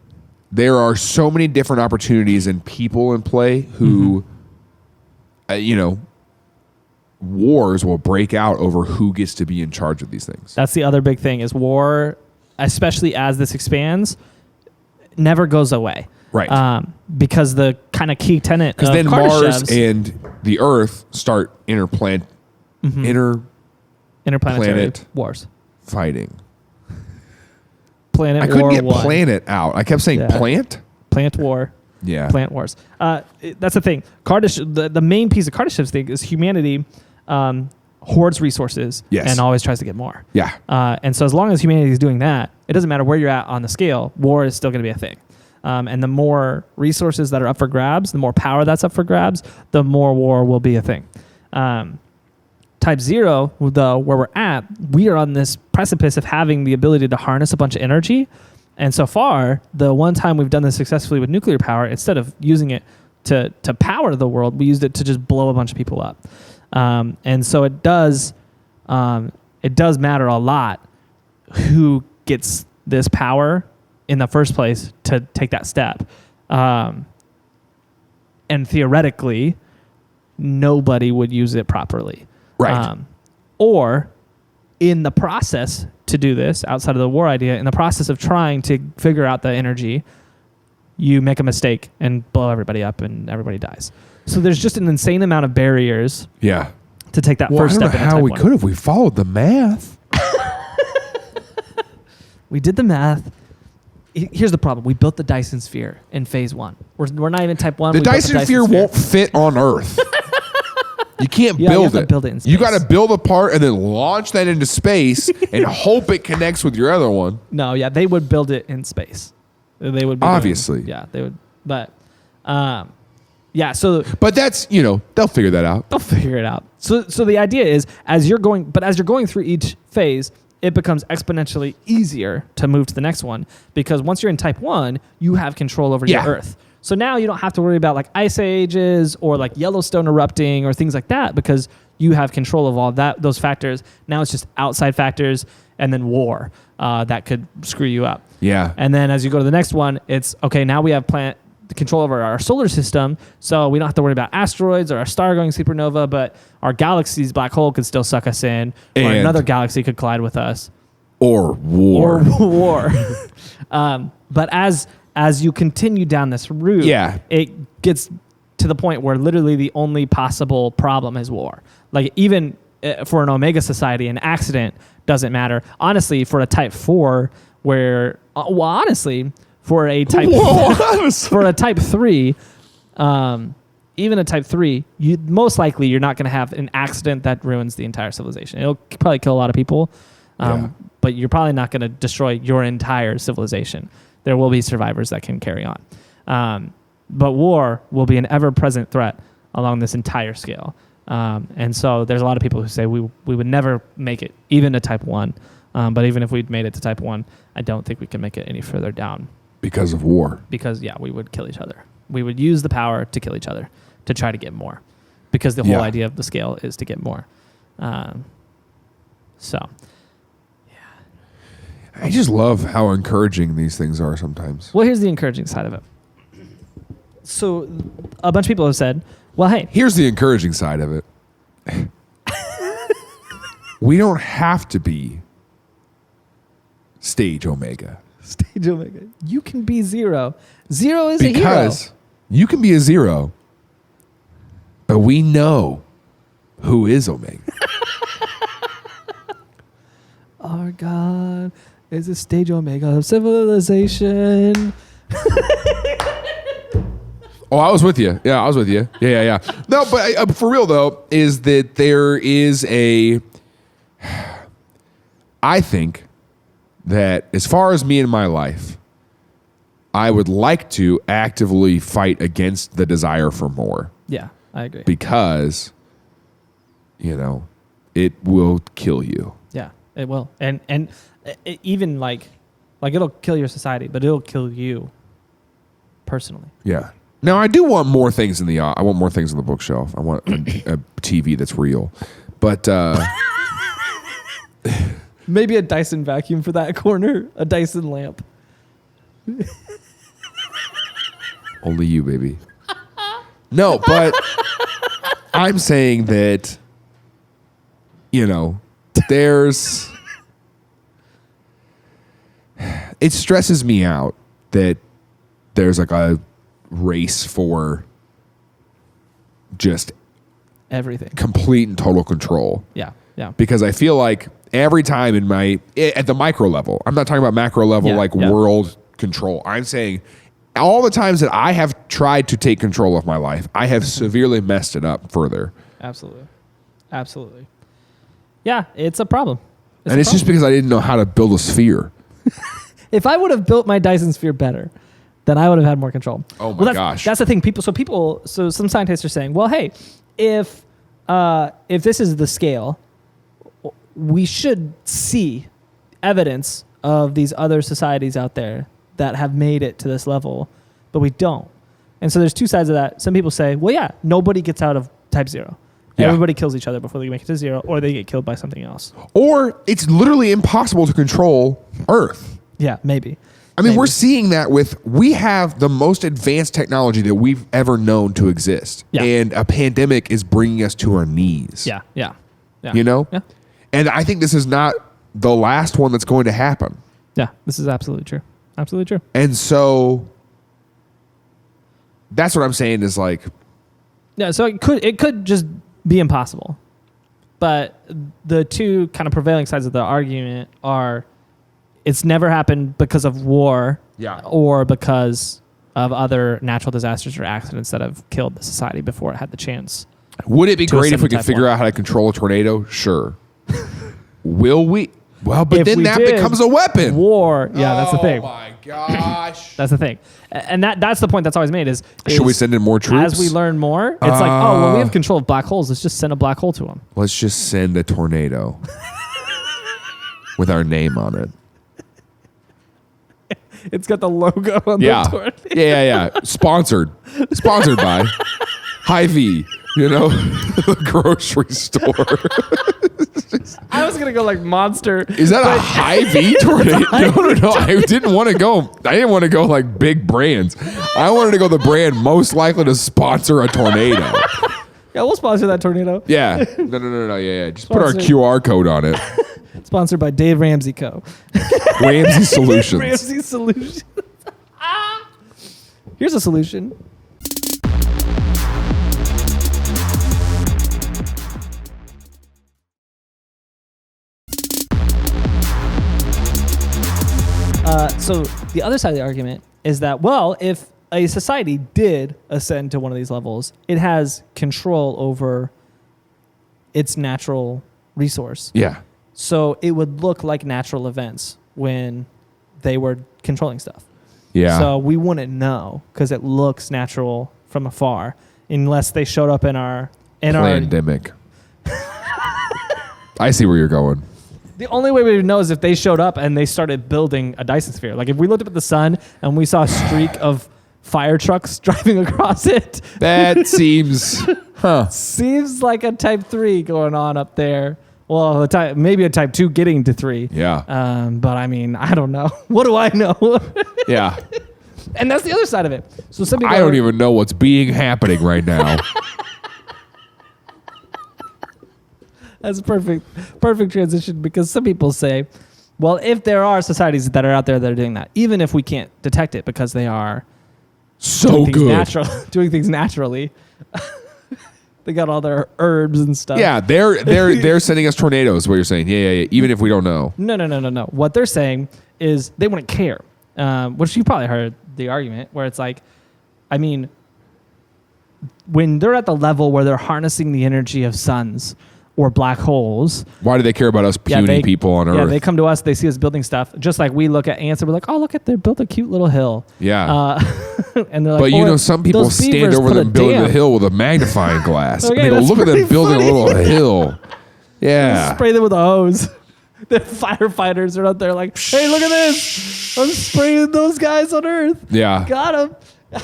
there are so many different opportunities and people in play who, wars will break out over who gets to be in charge of these things. That's the other big thing is war, especially as this expands, never goes away. Right. Because the kind of key tenet of because then Kardashev's Mars and the Earth start interplanetary wars. fighting. Planet I couldn't War get 1. planet out. I kept saying plant. Plant war. Yeah. Plant wars. That's the thing. The main piece of Kardashev's thing is humanity hoards resources and always tries to get more. Yeah. And so as long as humanity is doing that, it doesn't matter where you're at on the scale, war is still going to be a thing. And the more resources that are up for grabs, the more power that's up for grabs, the more war will be a thing. Type 0, though, where we're at, we are on this precipice of having the ability to harness a bunch of energy. And so far, the one time we've done this successfully with nuclear power, instead of using it to power the world, we used it to just blow a bunch of people up. And so it does matter a lot who gets this power in the first place to take that step. And theoretically, nobody would use it properly. Right. Or in the process to do this, outside of the war idea, in the process of trying to figure out the energy, you make a mistake and blow everybody up and everybody dies. So there's just an insane amount of barriers Yeah. to take that first I don't step. know how we could have. We followed the math. We did the math. Here's the problem. We built the Dyson sphere in phase 1. We're not even Type 1. The Dyson sphere won't fit on Earth. You can't you build have to it. build it in space. You got to build a part and then launch that into space and hope it connects with your other one. No, yeah, they would build it in space. They would be Obviously. they would. But, yeah, so... But that's, they'll figure that out. They'll figure it out. So the idea is, as you're going through each phase, it becomes exponentially easier to move to the next one, because once you're in Type 1, you have control over your Earth. So now you don't have to worry about like ice ages or like Yellowstone erupting or things like that, because you have control of all those factors. Now it's just outside factors and then war that could screw you up. Yeah. And then as you go to the next one, it's okay, now we have control over our solar system, so we don't have to worry about asteroids or our star going supernova, but our galaxy's black hole could still suck us in, or another galaxy could collide with us. Or war. But as you continue down this route, it gets to the point where literally the only possible problem is war. Like even for an Omega society, an accident doesn't matter. Honestly, for a Type 4, where, honestly, for a Type for a Type 3, even a Type 3, most likely you're not going to have an accident that ruins the entire civilization. It'll probably kill a lot of people, but you're probably not going to destroy your entire civilization. There will be survivors that can carry on. But war will be an ever-present threat along this entire scale. And so there's a lot of people who say we would never make it, even to Type 1. But even if we'd made it to Type 1, I don't think we can make it any further down. Because of war. Because, we would kill each other. We would use the power to kill each other, to try to get more. Because the whole idea of the scale is to get more. I just love how encouraging these things are sometimes. Well, here's the encouraging side of it. So a bunch of people have said, well, hey. Here's the encouraging side of it. We don't have to be stage Omega. Stage Omega. You can be zero. Zero is a hero. Because you can be a zero, but we know who is Omega. Our God is a stage Omega of civilization. Oh, I was with you. Yeah, I was with you. Yeah. No, but for real though, is that there is I think that as far as me in my life, I would like to actively fight against the desire for more. Yeah, I agree. Because, it will kill you. Yeah, it will. And even like it'll kill your society, but it'll kill you personally. Yeah. Now I do want more things I want more things on the bookshelf. I want a TV that's real. But maybe a Dyson vacuum for that corner, a Dyson lamp. Only you, baby. No, but I'm saying that, there's... It stresses me out that there's like a race for just everything. Complete and total control. Yeah. Because I feel like every time at the micro level, I'm not talking about macro level world control. I'm saying all the times that I have tried to take control of my life, I have severely messed it up further. Absolutely. Yeah, it's a problem. It's just because I didn't know how to build a sphere. If I would have built my Dyson sphere better, then I would have had more control. Oh my gosh. That's the thing. So some scientists are saying, well, hey, if this is the scale, we should see evidence of these other societies out there that have made it to this level, but we don't. And so there's two sides of that. Some people say, well, yeah, nobody gets out of type 0. Yeah. Everybody kills each other before they make it to 0, or they get killed by something else. Or it's literally impossible to control Earth. Yeah, maybe. I mean, we're seeing that we have the most advanced technology that we've ever known to exist. Yeah. And a pandemic is bringing us to our knees. Yeah. Yeah. Yeah. And I think this is not the last one that's going to happen. Yeah, this is absolutely true. Absolutely true. And so that's what I'm saying is like... Yeah, so it could just be impossible. But the two kind of prevailing sides of the argument are it's never happened because of war or because of other natural disasters or accidents that have killed the society before it had the chance. Would it be great if we could figure out how to control a tornado? Sure. Will we? Well, but then that becomes a weapon. War. Yeah, that's the thing. Oh my gosh. That's the thing. And that's the point that's always made is should we send in more troops? As we learn more, it's like, oh, well, we have control of black holes. Let's just send a black hole to them. Let's just send a tornado with our name on it. It's got the logo on the tornado. Yeah. Sponsored by Hy-Vee, the grocery store. I was gonna go like Monster. Is that a Hy-Vee tornado? No. I didn't want to go like big brands. I wanted to go the brand most likely to sponsor a tornado. Yeah, we'll sponsor that tornado. Yeah. No. Yeah. Just put our QR code on it. Sponsored by Dave Ramsey Co. Ramsey Solutions. Ramsey Solutions. Here's a solution. So the other side of the argument is that, well, if a society did ascend to one of these levels, it has control over its natural resource. Yeah. So it would look like natural events when they were controlling stuff. Yeah. So we wouldn't know because it looks natural from afar unless they showed up in our pandemic. I see where you're going. The only way we would know is if they showed up and they started building a Dyson sphere. Like if we looked up at the sun and we saw a streak of fire trucks driving across it. That seems like a type 3 going on up there. Well, maybe a type 2 getting to 3. Yeah. But I mean, I don't know. What do I know? Yeah. And that's the other side of it. So some people I don't even know what's happening right now. That's a perfect transition because some people say Well, if there are societies that are out there that are doing that, even if we can't detect it because they are So good. doing things naturally. They got all their herbs and stuff. Yeah, they're sending us tornadoes. What you're saying? Yeah. Even if we don't know. No. What they're saying is they wouldn't care. Which you probably heard the argument where it's like, I mean, when they're at the level where they're harnessing the energy of suns or black holes. Why do they care about us puny people on Earth? Yeah, they come to us. They see us building stuff, just like we look at ants and we're like, "Oh, look at they built a cute little hill." Yeah, and they're like, but you know, some people stand over them building a hill with a magnifying glass. Okay, and they go, "Look at them building a little hill." Yeah, spray them with a hose. The firefighters are out there like, "Hey, look at this! I'm spraying those guys on Earth." Yeah, got them.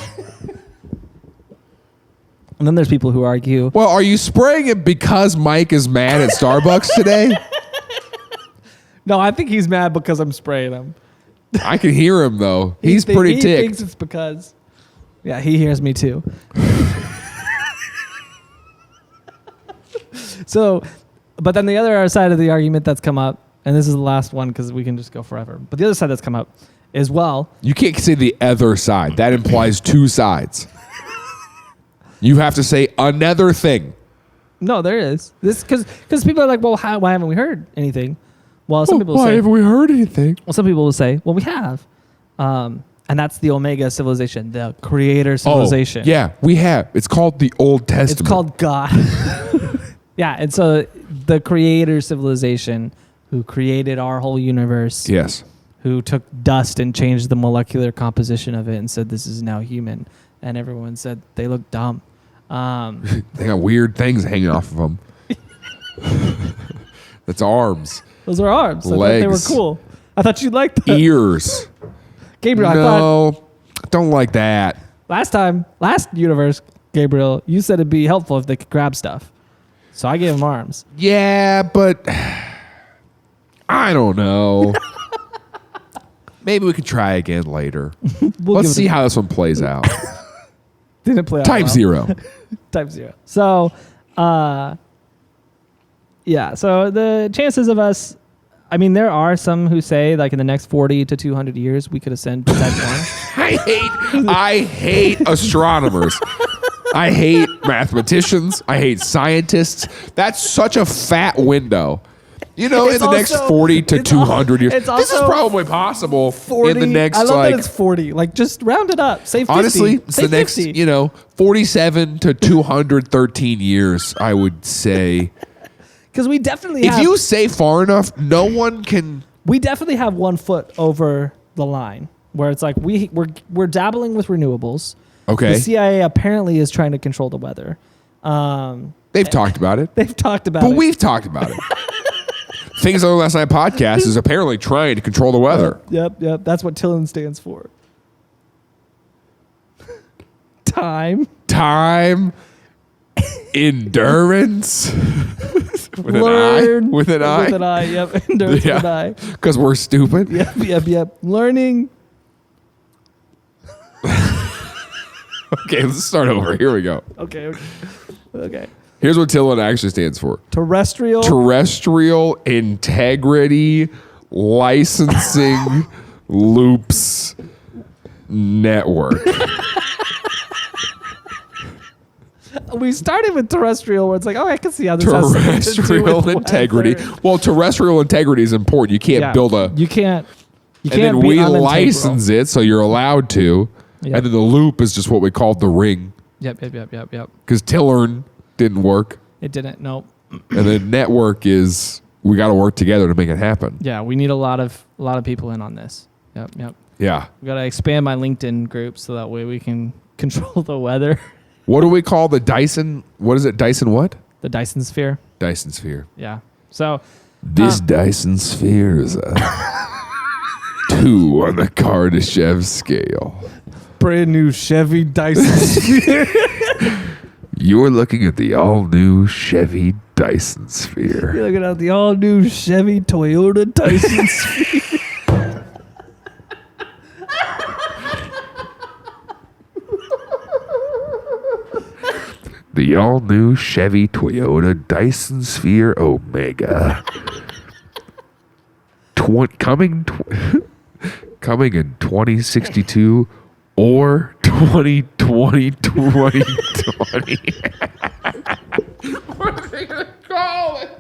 And then there's people who argue, well, are you spraying it because Mike is mad at Starbucks today? No, I think he's mad because I'm spraying him. I can hear him, though. He's pretty ticked. He thinks it's because... Yeah, he hears me, too. So, but then the other side of the argument that's come up, and this is the last one because we can just go forever, but the other side that's come up is, well... You can't say the other side. That implies two sides. You have to say another thing. No, there is. This because people are like, well, why haven't we heard anything? Well, some people why say, haven't we heard anything? Well, some people will say, well, we have. And that's the Omega civilization, the creator civilization. Oh, yeah, we have. It's called the Old Testament. It's called God. Yeah, and so the creator civilization who created our whole universe. Yes. Who took dust and changed the molecular composition of it and said, this is now human. And everyone said they look dumb. They got weird things hanging off of them. That's arms. Those are arms. Legs. I thought they were cool. I thought you'd like that. Ears. Gabriel, no, don't like that. Last universe, Gabriel, you said it'd be helpful if they could grab stuff. So I gave them arms. Yeah, but I don't know. Maybe we could try again later. Let's see how this one plays out. Didn't play out Type well. 0. Type 0. So, yeah. So the chances of us, I mean, there are some who say like in the next 40 to 200 years we could ascend to type 1. I hate astronomers. I hate mathematicians. I hate scientists. That's such a fat window. You know, in the next 40 to 200 years. This is probably possible 40, in the next, I love that it's 40. Like, just round it up. Say 50. Honestly, it's the next, 50. 47 to 213 years, I would say. Because we definitely If you say far enough, no one can... We definitely have 1 foot over the line where it's like we're dabbling with renewables. Okay. The CIA apparently is trying to control the weather. They've talked about it. They've talked about it. But we've talked about it. Things on the Last Night podcast is apparently trying to control the weather. Yep. That's what TILLN stands for. Time. Endurance. With Learn. an I. With an I. With an I. Yep. Endurance with an I. Because we're stupid. Yep. Learning. Okay, let's start over. Here we go. Okay. Here's what TILLN actually stands for. Terrestrial Integrity Licensing Loops Network. We started with terrestrial where it's like, oh, I can see how this Terrestrial integrity. Well, terrestrial integrity is important. You can't build a... You can't and then we license it, so you're allowed to. Yep. And then the loop is just what we called the ring. Yep. Because TILLN didn't work. It didn't, nope. And the network is, we got to work together to make it happen. Yeah, we need a lot of people in on this. Yep. Yeah. We got to expand my LinkedIn group so that way we can control the weather. What do we call the Dyson? What is it? Dyson what? The Dyson sphere. Dyson sphere. Yeah. So. This Dyson sphere is a 2 on the Kardashev scale. Brand new Chevy Dyson sphere. You're looking at the all-new Chevy Dyson sphere. You're looking at the all-new Chevy Toyota Dyson sphere. The all-new Chevy Toyota Dyson Sphere Omega. coming in 2062 or 2020. What are they gonna call it?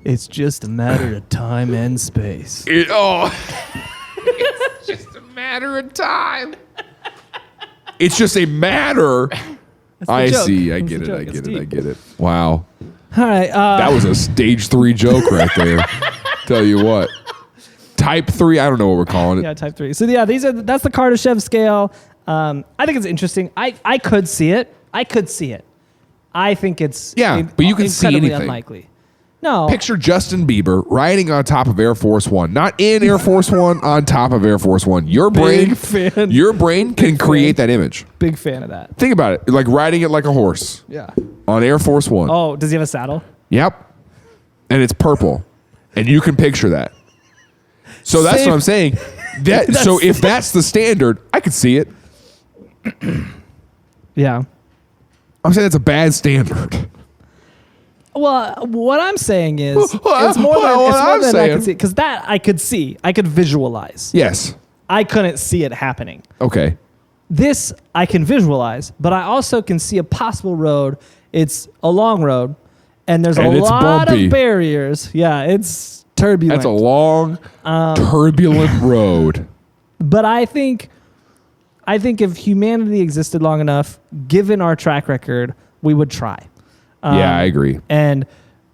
It's just a matter of time and space. It's just a matter of time. It's just a matter. I joke. see. I That's get the it. joke. I It's get it. I deep. get it. Wow. All right. That was a stage 3 joke right there. Tell you what. Type 3. I don't know what we're calling it. Yeah, type 3. So yeah, that's the Kardashev scale. I think it's interesting. I could see it. I think it's but you can see incredibly anything. unlikely. No. Picture Justin Bieber riding on top of Air Force One, not in Air Force One, on top of Air Force One. Your brain can create that image. Big fan of that. Think about it, like riding it like a horse. Yeah. On Air Force One. Oh, does he have a saddle? Yep. And it's purple, and you can picture that. So that's Same. what I'm saying. So if that's the standard, I could see it. Yeah. I'm saying that's a bad standard. Well, what I'm saying is it's more than I can see, because that I could see. I could visualize. Yes. I couldn't see it happening. Okay. This I can visualize, but I also can see a possible road. It's a long road, and there's a lot bumpy. of barriers. Yeah, it's turbulent. That's a long, turbulent road. But I think if humanity existed long enough, given our track record, we would try. Yeah, I agree. And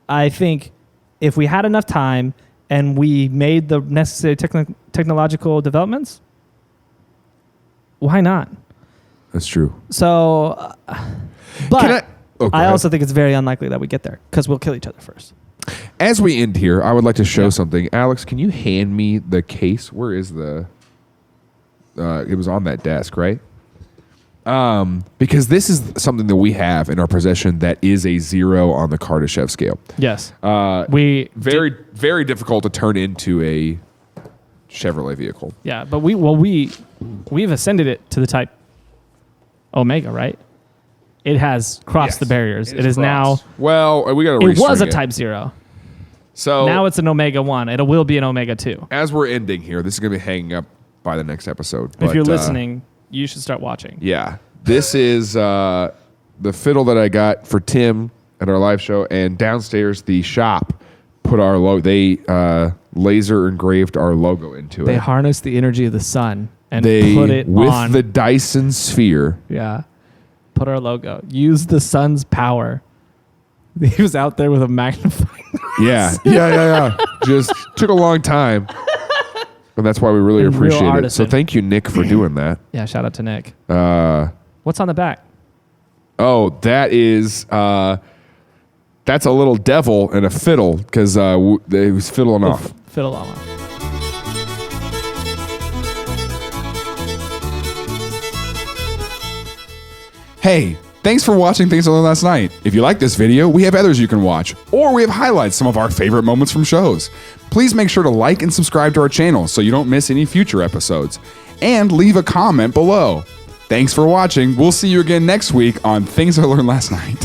I think if we had enough time and we made the necessary technological developments, why not? That's true. So, but I ahead. also think it's very unlikely that we get there because we'll kill each other first. As we end here, I would like to show something. Alex, can you hand me the case? Where is the... it was on that desk, right? Because this is something that we have in our possession that is a 0 on the Kardashev scale. Yes. Very difficult to turn into a Chevrolet vehicle. Yeah, but we've ascended it to the type Omega, right? It has crossed the barriers. It is now. Well, we got to. It was a Type 0. So now it's an Omega 1. It will be an Omega 2. As we're ending here, this is going to be hanging up by the next episode. If you're listening, you should start watching. Yeah, this is the fiddle that I got for Tim at our live show, and downstairs the shop put our logo. They laser engraved our logo into it. They harnessed the energy of the sun and they put it with on the Dyson sphere. Yeah. Put our logo. Use the sun's power. He was out there with a magnifying glass. Yeah. Just took a long time. And that's why we really And real appreciate it. artisan. So thank you, Nick, for doing that. Yeah, shout out to Nick. What's on the back? Oh, that is that's a little devil and a fiddle because it was fiddling off. Fiddle off. Hey, thanks for watching Things I Learned Last Night. If you like this video, we have others you can watch, or we have highlights some of our favorite moments from shows. Please make sure to like and subscribe to our channel so you don't miss any future episodes. And leave a comment below. Thanks for watching. We'll see you again next week on Things I Learned Last Night.